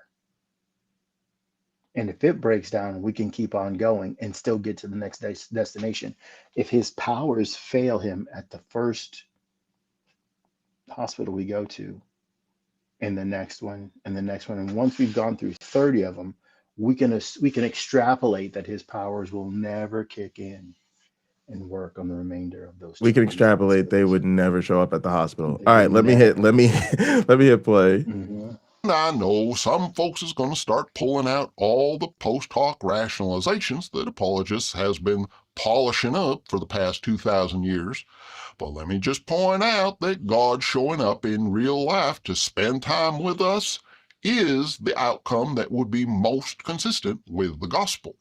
Speaker 2: And if it breaks down, we can keep on going and still get to the next destination. If his powers fail him at the first hospital we go to, and the next one, and the next one, and once we've gone through 30 of them, we can extrapolate that his powers will never kick in and work on the remainder of those
Speaker 1: We can
Speaker 2: children's
Speaker 1: extrapolate. They
Speaker 2: hospitals.
Speaker 1: would never show up at the hospital.
Speaker 2: They
Speaker 1: All
Speaker 2: would
Speaker 1: right. Let me hit.
Speaker 2: never.
Speaker 1: Let me. Let me hit play.
Speaker 2: Hmm.
Speaker 3: I know some folks is going to start pulling out all the post hoc rationalizations that apologists has been polishing up for the past 2,000 years. But let me just point out that God showing up in real life to spend time with us is the outcome that would be most consistent with the gospel.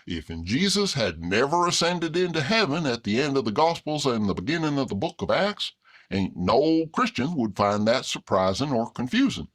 Speaker 3: If Jesus had never ascended into heaven at the end of the Gospels and the beginning of the book of Acts, ain't no Christian would find that surprising or confusing.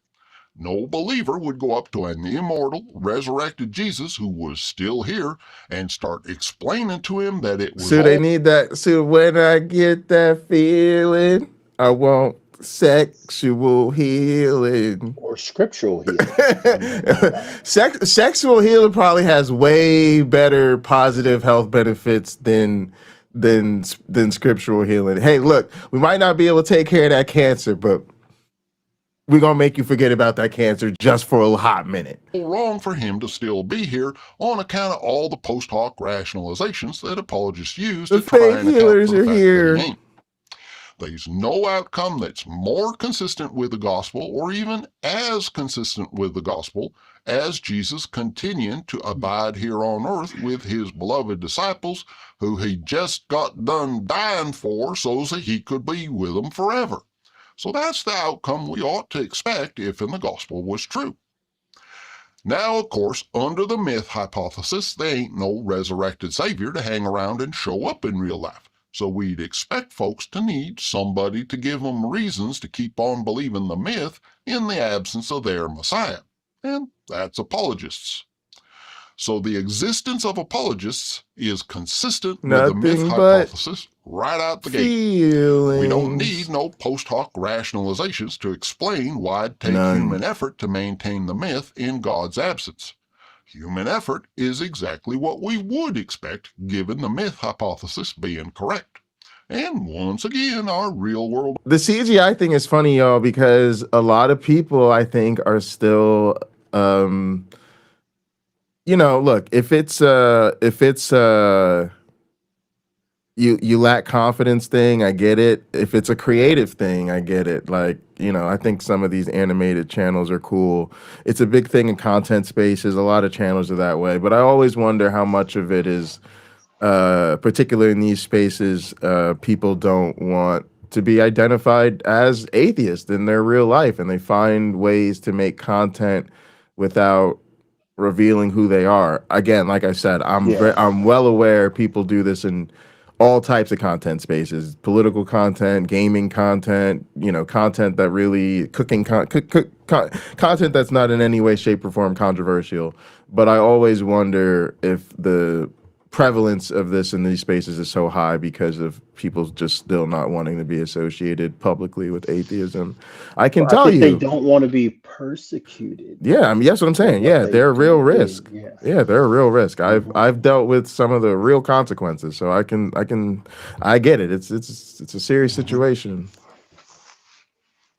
Speaker 3: No believer would go up to an immortal, resurrected Jesus who was still here and start explaining to him that it was
Speaker 1: So they
Speaker 3: all
Speaker 1: need that. So when I get that feeling, I want sexual healing.
Speaker 2: Or scriptural healing, depending on how that.
Speaker 1: Sexual healing probably has way better positive health benefits than scriptural healing. Hey, look, we might not be able to take care of that cancer, but we're gonna make you forget about that cancer just for a hot minute.
Speaker 3: wrong for him to still be here on account of all the post hoc rationalizations that apologists use
Speaker 1: The
Speaker 3: to try
Speaker 1: fake
Speaker 3: and account
Speaker 1: healers
Speaker 3: for the
Speaker 1: are
Speaker 3: fact that he
Speaker 1: here.
Speaker 3: ain't. There's no outcome that's more consistent with the gospel or even as consistent with the gospel as Jesus continuing to abide here on earth with his beloved disciples who he just got done dying for so that he could be with them forever. So that's the outcome we ought to expect if the gospel was true. Now, of course, under the myth hypothesis, there ain't no resurrected Savior to hang around and show up in real life. So we'd expect folks to need somebody to give them reasons to keep on believing the myth in the absence of their Messiah. And that's apologists. So the existence of apologists is consistent with the myth
Speaker 1: Nothing but
Speaker 3: hypothesis right out the gate.
Speaker 1: feelings.
Speaker 3: We don't need no post hoc rationalizations to explain why it take
Speaker 1: None.
Speaker 3: human effort to maintain the myth in God's absence. Human effort is exactly what we would expect given the myth hypothesis being correct. And once again, our real world.
Speaker 1: The CGI thing is funny, y'all, because a lot of people, I think, are still, look, if it's you lack confidence thing, I get it. If it's a creative thing, I get it. Like, I think some of these animated channels are cool. It's a big thing in content spaces. A lot of channels are that way. But I always wonder how much of it is, particularly in these spaces, people don't want to be identified as atheists in their real life, and they find ways to make content without revealing who they are. Again, like I said, I'm well aware people do this in all types of content spaces: political content, gaming content, content that really content that's not in any way, shape, or form controversial. But I always wonder if the prevalence of this in these spaces is so high because of people just still not wanting to be associated publicly with atheism. I can tell you,
Speaker 2: they don't want to be persecuted.
Speaker 1: Yeah, I mean, that's what I'm saying. Yeah, they're a real risk. Yeah, they're a real risk. I've dealt with some of the real consequences, so I get it. It's a serious situation.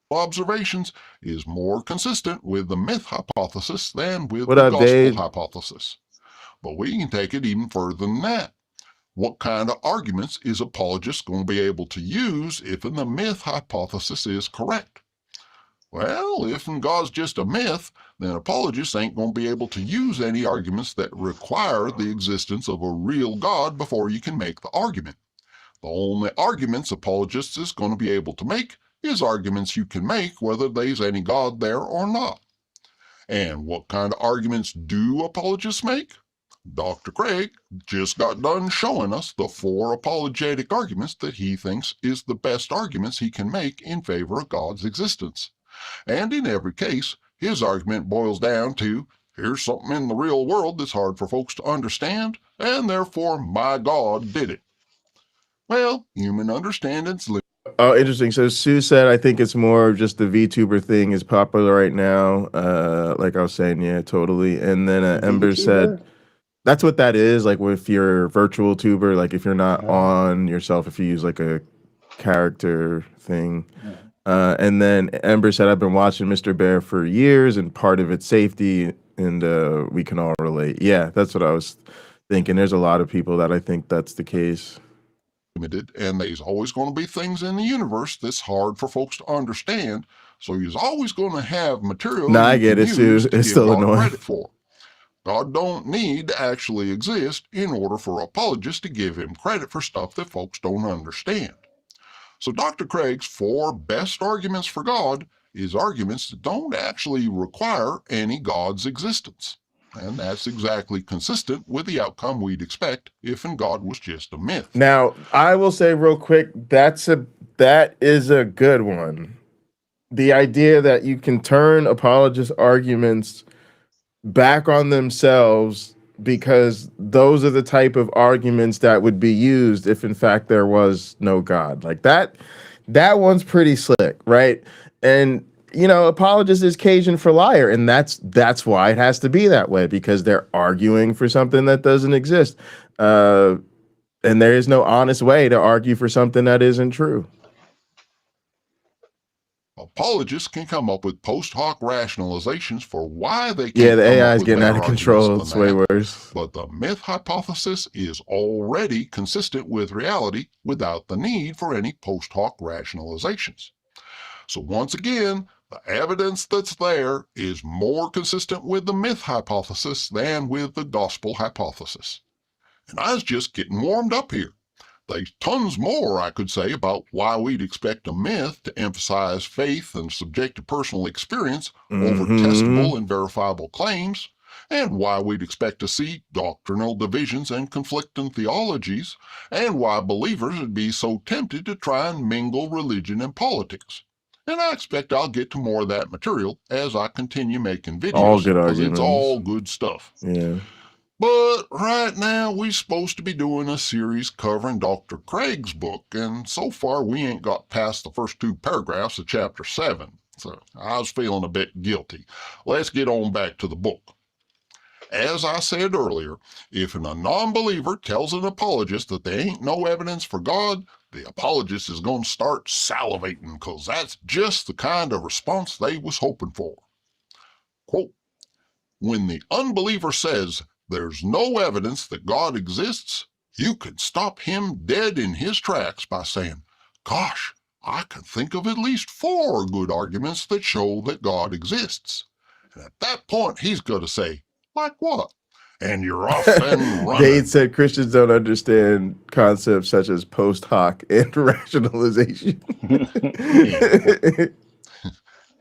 Speaker 3: Observations is more consistent with the myth hypothesis than with
Speaker 1: What
Speaker 3: the
Speaker 1: up,
Speaker 3: gospel
Speaker 1: Dave?
Speaker 3: hypothesis. But we can take it even further than that. What kind of arguments is apologists going to be able to use if the myth hypothesis is correct? Well, if God's just a myth, then apologists ain't going to be able to use any arguments that require the existence of a real God before you can make the argument. The only arguments apologists is going to be able to make is arguments you can make whether there's any God there or not. And what kind of arguments do apologists make? Dr. Craig just got done showing us the 4 apologetic arguments that he thinks is the best arguments he can make in favor of God's existence. And in every case, his argument boils down to, here's something in the real world that's hard for folks to understand, and therefore my God did it. Well, human understanding's limited.
Speaker 1: Oh, interesting. So Sue said, I think it's more just the VTuber thing is popular right now. Like I was saying, yeah, totally. And then Ember said, that's what that is. Like if you're a virtual tuber, like if you're not on yourself, if you use like a character thing. And then Ember said, I've been watching Mr. Bear for years, and part of it's safety, and we can all relate. Yeah, that's what I was thinking. There's a lot of people that I think that's the case.
Speaker 3: And there's always going to be things in the universe that's hard for folks to understand. So he's always going to have material
Speaker 1: I get it, Sue. It's still annoying.
Speaker 3: Credit for. God don't need to actually exist in order for apologists to give him credit for stuff that folks don't understand. So Dr. Craig's 4 best arguments for God is arguments that don't actually require any God's existence. And that's exactly consistent with the outcome we'd expect if God was just a myth.
Speaker 1: Now, I will say real quick, that is a good one. The idea that you can turn apologist arguments back on themselves because those are the type of arguments that would be used if in fact there was no God. Like that one's pretty slick, right? And apologist is Cajun for liar, and that's why it has to be that way, because they're arguing for something that doesn't exist. And there is no honest way to argue for something that isn't true.
Speaker 3: Apologists can come up with post hoc rationalizations for why they can't.
Speaker 1: Yeah, the AI is getting out of control. It's way worse.
Speaker 3: But the myth hypothesis is already consistent with reality without the need for any post hoc rationalizations. So once again, the evidence that's there is more consistent with the myth hypothesis than with the gospel hypothesis. And I was just getting warmed up here. There's tons more I could say about why we'd expect a myth to emphasize faith and subjective personal experience over testable and verifiable claims. and why we'd expect to see doctrinal divisions and conflicting theologies, and why believers would be so tempted to try and mingle religion and politics. And I expect I'll get to more of that material as I continue making
Speaker 1: All
Speaker 3: videos,
Speaker 1: good
Speaker 3: because it's all
Speaker 1: arguments.
Speaker 3: good stuff.
Speaker 1: Yeah.
Speaker 3: But right now, we're supposed to be doing a series covering Dr. Craig's book, and so far we ain't got past the first 2 paragraphs of chapter 7, so I was feeling a bit guilty. Let's get on back to the book. As I said earlier, if a non-believer tells an apologist that there ain't no evidence for God, the apologist is going to start salivating, because that's just the kind of response they was hoping for. Quote, when the unbeliever says there's no evidence that God exists, you can stop him dead in his tracks by saying, gosh, I can think of at least 4 good arguments that show that God exists. And at that point, he's going to say, like what? And you're off and running.
Speaker 1: Dade said Christians don't understand concepts such as post hoc and rationalization.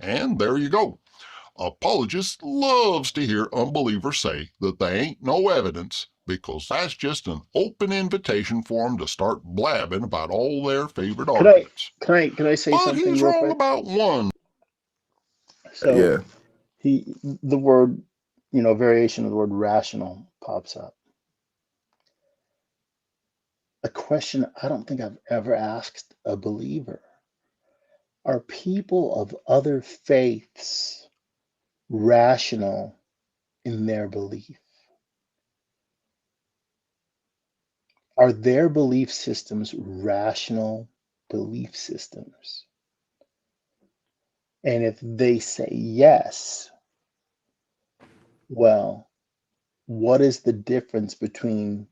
Speaker 3: And there you go. Apologists loves to hear unbelievers say that there ain't no evidence, because that's just an open invitation for them to start blabbing about all their favorite arguments.
Speaker 2: Can I say
Speaker 3: But
Speaker 2: something
Speaker 3: he's
Speaker 2: real
Speaker 3: wrong
Speaker 2: quick?
Speaker 3: about one.
Speaker 2: So
Speaker 1: Yeah.
Speaker 2: the word, variation of the word rational pops up. A question I don't think I've ever asked a believer. Are people of other faiths rational in their belief? Are their belief systems rational belief systems? And if they say yes, well, what is the difference between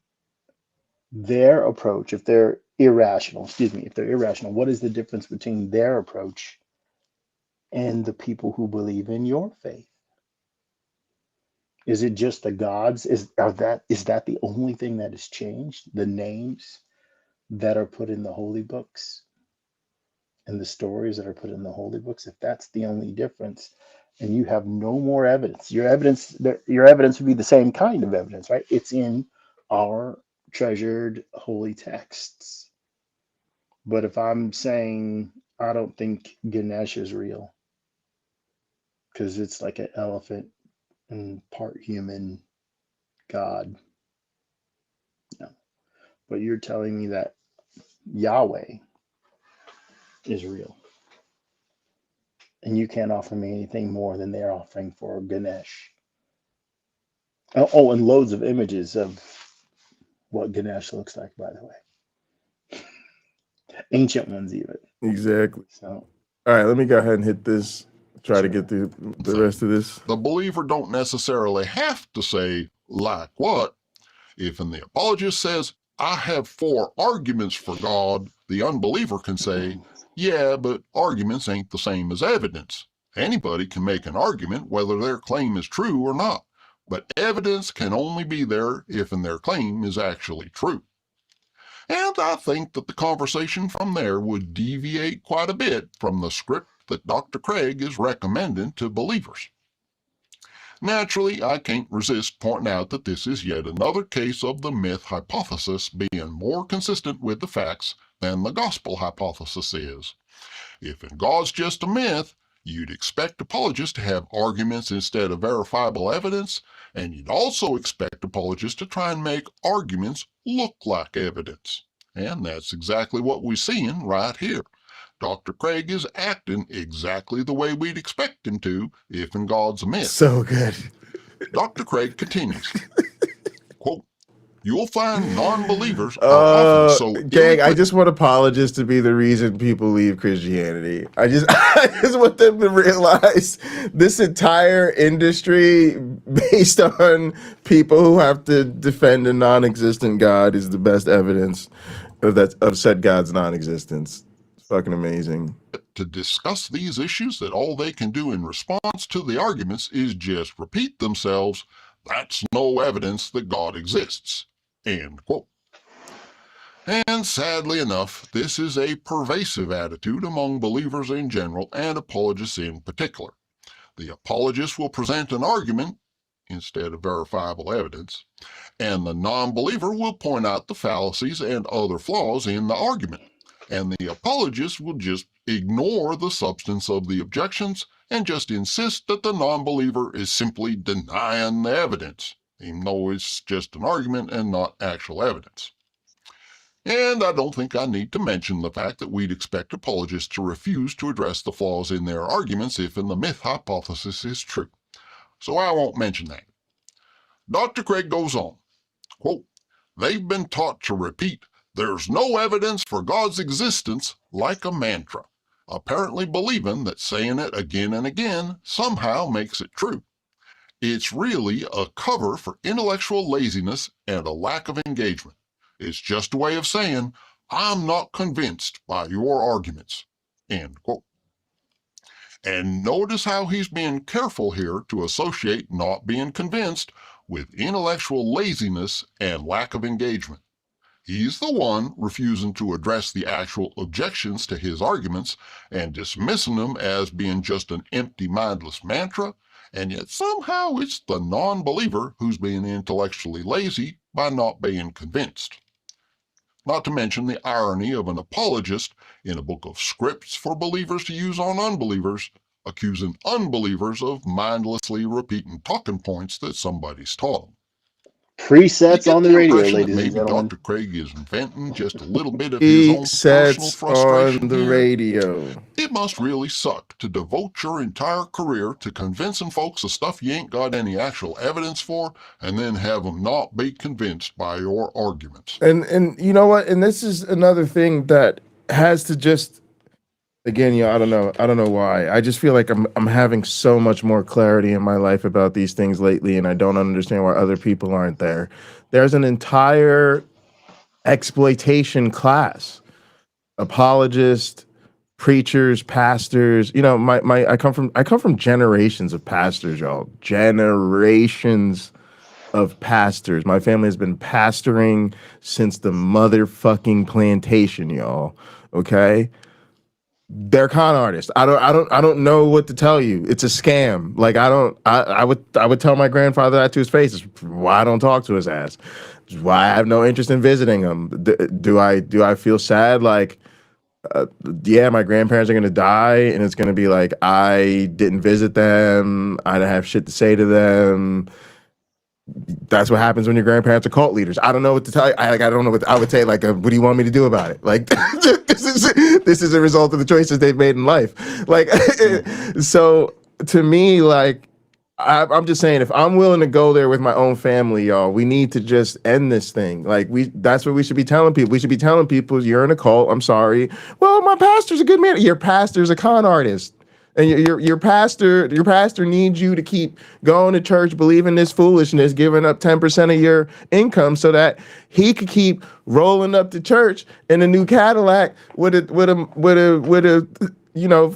Speaker 2: their approach, if they're irrational, what is the difference between their approach and the people who believe in your faith? Is it just the gods? Is that the only thing that has changed? The names that are put in the holy books and the stories that are put in the holy books? If that's the only difference, and you have no more evidence, your evidence would be the same kind of evidence, right? It's in our treasured holy texts. But if I'm saying I don't think Ganesh is real because it's like an elephant and part human god, no. But you're telling me that Yahweh is real, and you can't offer me anything more than they're offering for Ganesh. Oh, and loads of images of what Ganesh looks like, by the way. Ancient ones, even.
Speaker 1: Exactly.
Speaker 2: So,
Speaker 1: all right, let me go ahead and hit this. Try to get through the rest of this.
Speaker 3: The believer don't necessarily have to say, like what? If the apologist says, I have 4 arguments for God, the unbeliever can say, yeah, but arguments ain't the same as evidence. Anybody can make an argument whether their claim is true or not, but evidence can only be there if their claim is actually true. And I think that the conversation from there would deviate quite a bit from the script that Dr. Craig is recommending to believers. Naturally, I can't resist pointing out that this is yet another case of the myth hypothesis being more consistent with the facts than the gospel hypothesis is. If God's just a myth, you'd expect apologists to have arguments instead of verifiable evidence, and you'd also expect apologists to try and make arguments look like evidence. And that's exactly what we're seeing right here. Dr. Craig is acting exactly the way we'd expect him to if God's a myth.
Speaker 1: So good.
Speaker 3: Dr. Craig continues, quote, you'll find non-believers are often so
Speaker 1: gang, I just want apologists to be the reason people leave Christianity. I just want them to realize this entire industry based on people who have to defend a non-existent God is the best evidence of said God's non-existence. It's fucking amazing.
Speaker 3: To discuss these issues that all they can do in response to the arguments is just repeat themselves. That's no evidence that God exists. End quote. And sadly enough, this is a pervasive attitude among believers in general and apologists in particular. The apologist will present an argument, instead of verifiable evidence, and the non-believer will point out the fallacies and other flaws in the argument, and the apologist will just ignore the substance of the objections and just insist that the non-believer is simply denying the evidence, even though it's just an argument and not actual evidence. And I don't think I need to mention the fact that we'd expect apologists to refuse to address the flaws in their arguments if the myth hypothesis is true. So I won't mention that. Dr. Craig goes on, quote, "They've been taught to repeat, 'There's no evidence for God's existence,' like a mantra, apparently believing that saying it again and again somehow makes it true. It's really a cover for intellectual laziness and a lack of engagement. It's just a way of saying, 'I'm not convinced by your arguments.'" End quote. And notice how he's being careful here to associate not being convinced with intellectual laziness and lack of engagement. He's the one refusing to address the actual objections to his arguments and dismissing them as being just an empty, mindless mantra, and yet somehow it's the non-believer who's being intellectually lazy by not being convinced. Not to mention the irony of an apologist in a book of scripts for believers to use on unbelievers, accusing unbelievers of mindlessly repeating talking points that somebody's taught them. You
Speaker 2: Presets
Speaker 3: get
Speaker 2: on the
Speaker 3: the
Speaker 2: radio,
Speaker 3: impression that
Speaker 2: ladies and
Speaker 3: maybe
Speaker 2: gentlemen.
Speaker 3: Dr. Craig is venting just a little bit of his
Speaker 1: He
Speaker 3: own personal
Speaker 1: sets
Speaker 3: frustration
Speaker 1: on the
Speaker 3: here.
Speaker 1: radio.
Speaker 3: It must really suck to devote your entire career to convincing folks of stuff you ain't got any actual evidence for, and then have them not be convinced by your arguments.
Speaker 1: And you know what? And this is another thing that has to just, again, I don't know why. I just feel like I'm having so much more clarity in my life about these things lately, and I don't understand why other people aren't there. There's an entire exploitation class, apologists, preachers, pastors. You know, I come from generations of pastors, y'all. Generations of pastors. My family has been pastoring since the motherfucking plantation, y'all. Okay? They're con artists. I don't know what to tell you. It's a scam. Like I would tell my grandfather that to his face. It's why I don't talk to his ass. It's why I have no interest in visiting him. Do I feel sad? Like, yeah, my grandparents are gonna die, and it's gonna be like I didn't visit them. I don't have shit to say to them. That's what happens when your grandparents are cult leaders. I don't know what to tell you. I don't know what I would say. Like, what do you want me to do about it? Like, this is a result of the choices they've made in life. Like, so to me, like, I'm just saying, if I'm willing to go there with my own family, y'all, we need to just end this thing. Like, that's what we should be telling people. We should be telling people, you're in a cult. I'm sorry. Well, my pastor's a good man. Your pastor's a con artist. And your pastor needs you to keep going to church, believing this foolishness, giving up 10% of your income so that he could keep rolling up to church in a new Cadillac with a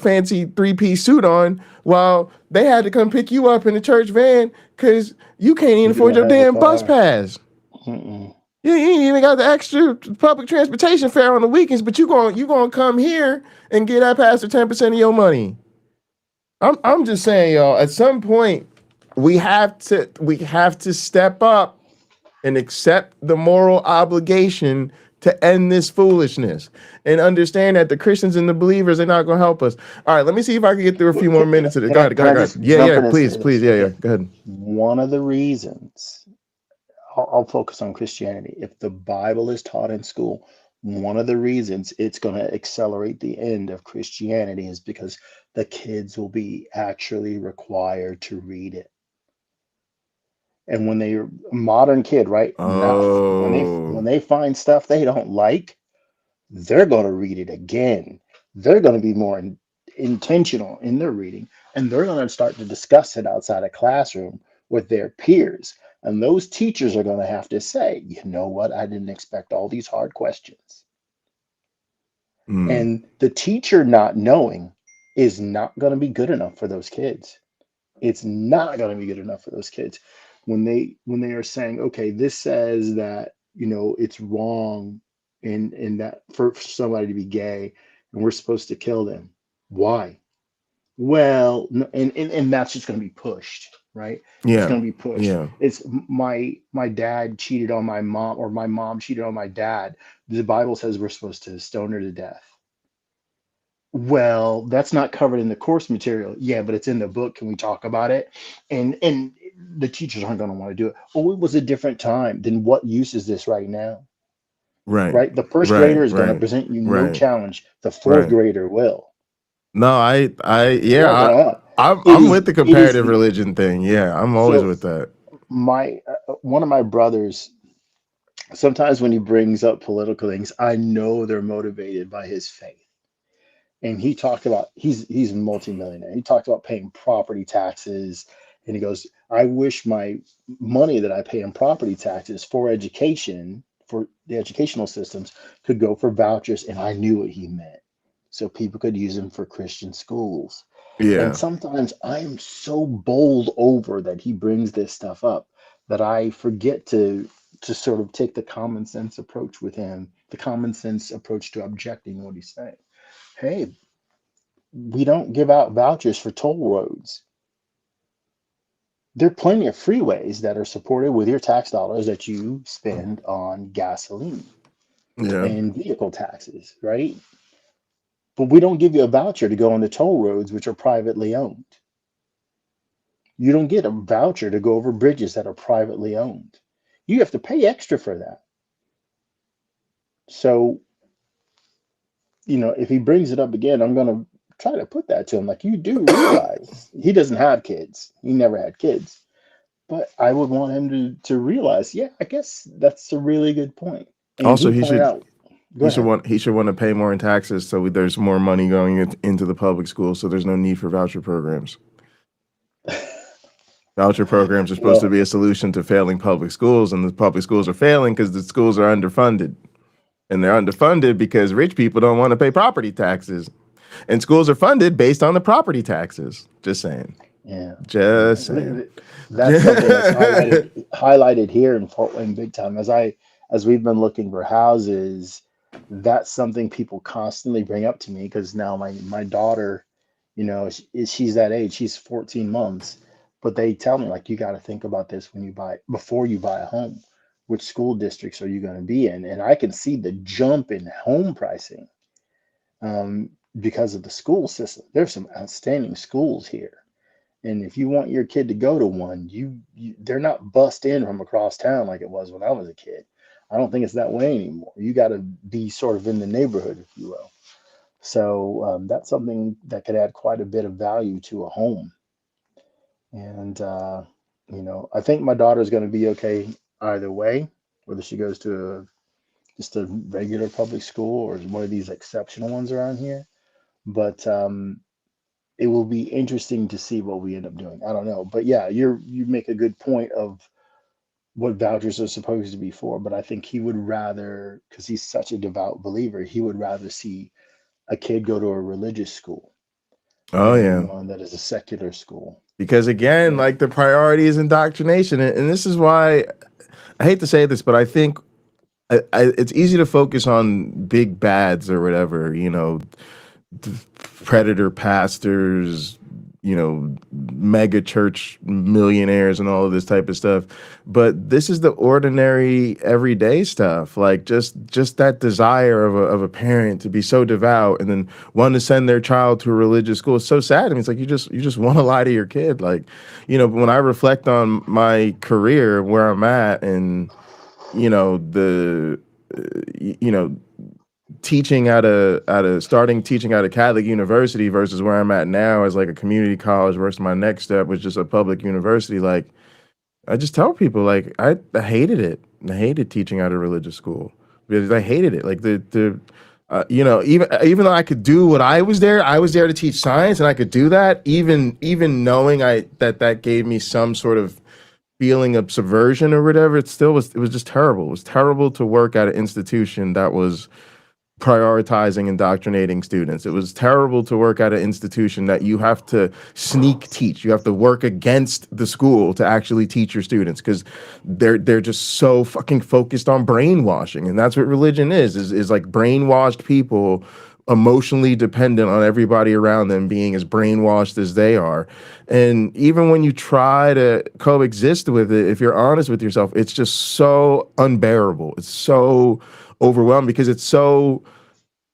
Speaker 1: fancy 3-piece suit on, while they had to come pick you up in a church van because you can't even afford your damn bus pass.
Speaker 2: Mm-mm.
Speaker 1: You ain't even got the extra public transportation fare on the weekends, but you gonna come here and get that pastor 10% of your money. I'm just saying, y'all, at some point we have to step up and accept the moral obligation to end this foolishness and understand that the Christians and the believers are not going to help us. All right, let me see if I can get through a few more minutes of this. Go ahead. Yeah, please. Yeah, go ahead.
Speaker 2: One of the reasons, I'll focus on Christianity. If the Bible is taught in school, one of the reasons it's going to accelerate the end of Christianity is because the kids will be actually required to read it. And when they're a modern kid, right? When they find stuff they don't like, they're going to read it again. They're going to be more intentional in their reading, and they're going to start to discuss it outside a classroom with their peers. And those teachers are going to have to say, you know what? I didn't expect all these hard questions. And the teacher not knowing is not going to be good enough for those kids. It's not going to be good enough for those kids. When they are saying, okay, this says that, it's wrong in that for somebody to be gay and we're supposed to kill them. Why? Well, and that's just going to be pushed. right? It's
Speaker 1: Yeah.
Speaker 2: going to be pushed.
Speaker 1: Yeah.
Speaker 2: It's my dad cheated on my mom, or my mom cheated on my dad. The Bible says we're supposed to stone her to death. Well, that's not covered in the course material. Yeah, but it's in the book. Can we talk about it? And the teachers aren't going to want to do it. Oh, it was a different time. Then what use is this right now?
Speaker 1: Right.
Speaker 2: Right? The first
Speaker 1: Right.
Speaker 2: grader is going to
Speaker 1: Right.
Speaker 2: present you no
Speaker 1: Right.
Speaker 2: challenge. The fourth
Speaker 1: Right.
Speaker 2: grader will.
Speaker 1: No,
Speaker 2: They're not
Speaker 1: yeah,
Speaker 2: going to want.
Speaker 1: I'm with the
Speaker 2: It is
Speaker 1: comparative religion thing. Yeah, I'm always
Speaker 2: so
Speaker 1: with that.
Speaker 2: my one of my brothers, sometimes when he brings up political things, I know they're motivated by his faith. And he talked about he's a multimillionaire. He talked about paying property taxes, and he goes, "I wish my money that I pay in property taxes for education, for the educational systems, could go for vouchers." And I knew what he meant, so people could use them for Christian schools. And
Speaker 1: Yeah.
Speaker 2: sometimes I am so bowled over that he brings this stuff up that I forget to sort of take the common sense approach with him, the common sense approach to objecting what he's saying. Hey, we don't give out vouchers for toll roads. There are plenty of freeways that are supported with your tax dollars that you spend on gasoline
Speaker 1: Yeah.
Speaker 2: and vehicle taxes, right? But we don't give you a voucher to go on the toll roads, which are privately owned. You don't get a voucher to go over bridges that are privately owned. You have to pay extra for that. So, if he brings it up again, I'm going to try to put that to him. Like, you do realize he doesn't have kids. He never had kids. But I would want him to realize, yeah, I guess that's a really good point. And
Speaker 1: Also,
Speaker 2: he pointed out, go ahead.
Speaker 1: he should want to pay more in taxes, so there's more money going into the public schools, so there's no need for voucher programs. Voucher programs are supposed to
Speaker 2: Well,
Speaker 1: be a solution to failing public schools, and the public schools are failing because the schools are underfunded. And they're underfunded because rich people don't want to pay property taxes. And schools are funded based on the property taxes. Just saying.
Speaker 2: yeah,
Speaker 1: Just
Speaker 2: yeah.
Speaker 1: saying.
Speaker 2: That's something that's highlighted here in Fort Wayne big time. As we've been looking for houses, that's something people constantly bring up to me because now my daughter, she's that age. She's 14 months, but they tell me, like, you got to think about this before you buy a home. Which school districts are you going to be in? And I can see the jump in home pricing, because of the school system. There's some outstanding schools here. And if you want your kid to go to one, they're not bussed in from across town like it was when I was a kid. I don't think it's that way anymore. You got to be sort of in the neighborhood, if you will. So that's something that could add quite a bit of value to a home. And I think my daughter's going to be okay either way, whether she goes to just a regular public school or one of these exceptional ones around here. But it will be interesting to see what we end up doing. I don't know, but yeah, you make a good point of what vouchers are supposed to be for. But I think he would rather, because he's such a devout believer, he would rather see a kid go to a religious school
Speaker 1: Oh,
Speaker 2: than
Speaker 1: yeah.
Speaker 2: one that is a secular school.
Speaker 1: Because again,
Speaker 2: Yeah.
Speaker 1: like the priority is indoctrination. And this is why I hate to say this, but I think it's easy to focus on big bads or whatever, predator pastors, mega church millionaires and all of this type of stuff. But this is the ordinary everyday stuff. Like just that desire of a parent to be so devout and then want to send their child to a religious school. It's so sad. I mean, it's like you just want to lie to your kid. Like, when I reflect on my career, where I'm at, and the you know starting teaching at a Catholic university versus where I'm at now as like a community college versus my next step was just a public university. Like, I just tell people, like, I hated it. I hated teaching at a religious school because I hated it. Like even though I could do what I was there to teach science and I could do that, even knowing that gave me some sort of feeling of subversion or whatever. It was just terrible. It was terrible to work at an institution that was prioritizing indoctrinating students. It was terrible to work at an institution that you have to sneak teach. You have to work against the school to actually teach your students because they're just so fucking focused on brainwashing. And that's what religion is like brainwashed people emotionally dependent on everybody around them being as brainwashed as they are. And even when you try to coexist with it, if you're honest with yourself, it's just so unbearable. It's so overwhelming because it's so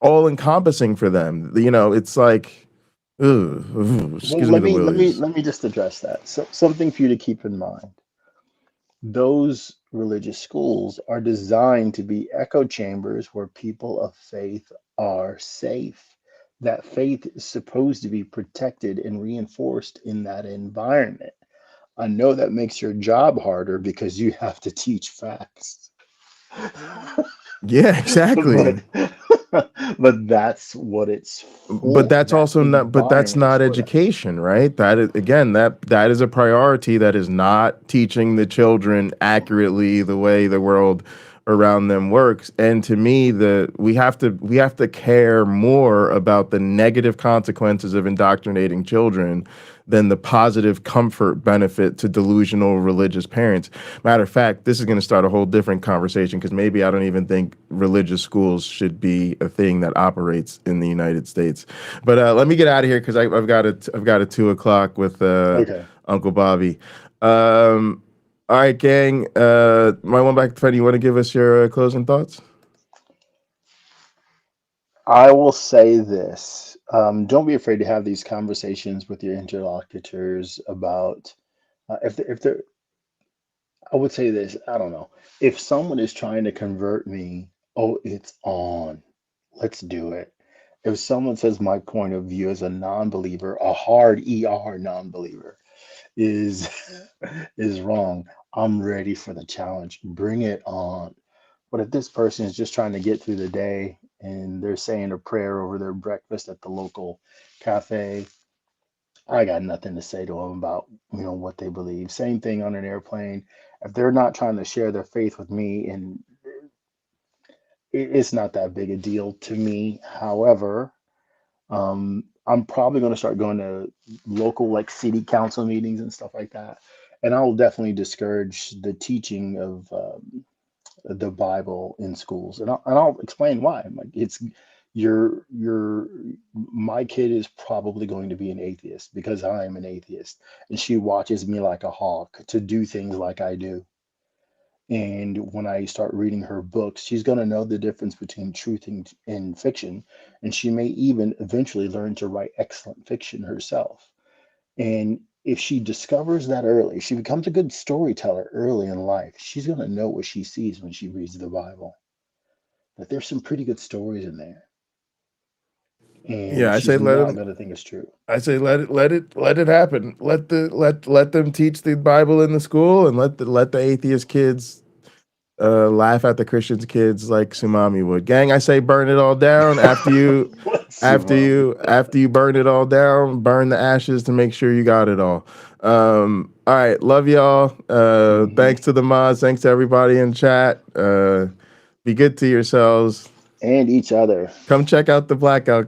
Speaker 1: all encompassing for them. You know, it's like,
Speaker 2: Well,
Speaker 1: excuse me, the willies.
Speaker 2: let me just address that. So something for you to keep in mind. Those religious schools are designed to be echo chambers where people of faith are safe. That faith is supposed to be protected and reinforced in that environment. I know that makes your job harder because you have to teach facts.
Speaker 1: Yeah, exactly.
Speaker 2: but but that's what it's
Speaker 1: But
Speaker 2: for.
Speaker 1: that's
Speaker 2: That
Speaker 1: also not, but that's
Speaker 2: environment is
Speaker 1: not
Speaker 2: for that.
Speaker 1: education, right? That is, again, that is a priority that is not teaching the children accurately the way the world around them works. And to me, the we have to care more about the negative consequences of indoctrinating children than the positive comfort benefit to delusional religious parents. Matter of fact, this is going to start a whole different conversation because maybe I don't even think religious schools should be a thing that operates in the United States. But let me get out of here because I've got a 2 o'clock with
Speaker 2: Okay.
Speaker 1: Uncle Bobby. All right, gang. My one back friend, you want to give us your closing thoughts?
Speaker 2: I will say this. Don't be afraid to have these conversations with your interlocutors about if they're, I would say this, I don't know. If someone is trying to convert me, oh, it's on. Let's do it. If someone says my point of view as a non-believer, a hard ER non-believer, is is wrong, I'm ready for the challenge. Bring it on. But if this person is just trying to get through the day and they're saying a prayer over their breakfast at the local cafe, I got nothing to say to them about, what they believe. Same thing on an airplane. If they're not trying to share their faith with me, and it's not that big a deal to me. However, I'm probably going to start going to local like city council meetings and stuff like that. And I'll definitely discourage the teaching of the Bible in schools, and I'll explain why. I'm like, it's your my kid is probably going to be an atheist because I am an atheist, and she watches me like a hawk to do things like I do. And when I start reading her books, she's going to know the difference between truth and fiction, and she may even eventually learn to write excellent fiction herself. And if she discovers that early, she becomes a good storyteller early in life. She's going to know what she sees when she reads the Bible. That there's some pretty good stories in there, and
Speaker 1: Yeah,
Speaker 2: she's not going to think it's true.
Speaker 1: I say let it happen. Let them teach the Bible in the school, and let the atheist kids laugh at the Christians kids like Sumami would. Gang, I say burn it all down after you
Speaker 2: What's your
Speaker 1: after
Speaker 2: mommy?
Speaker 1: you after you burn it all down, burn the ashes to make sure you got it all. All right, love y'all.
Speaker 2: Hmm.
Speaker 1: Thanks to the mods, thanks to everybody in chat. Be good to yourselves.
Speaker 2: And each other.
Speaker 1: Come check out the Blackout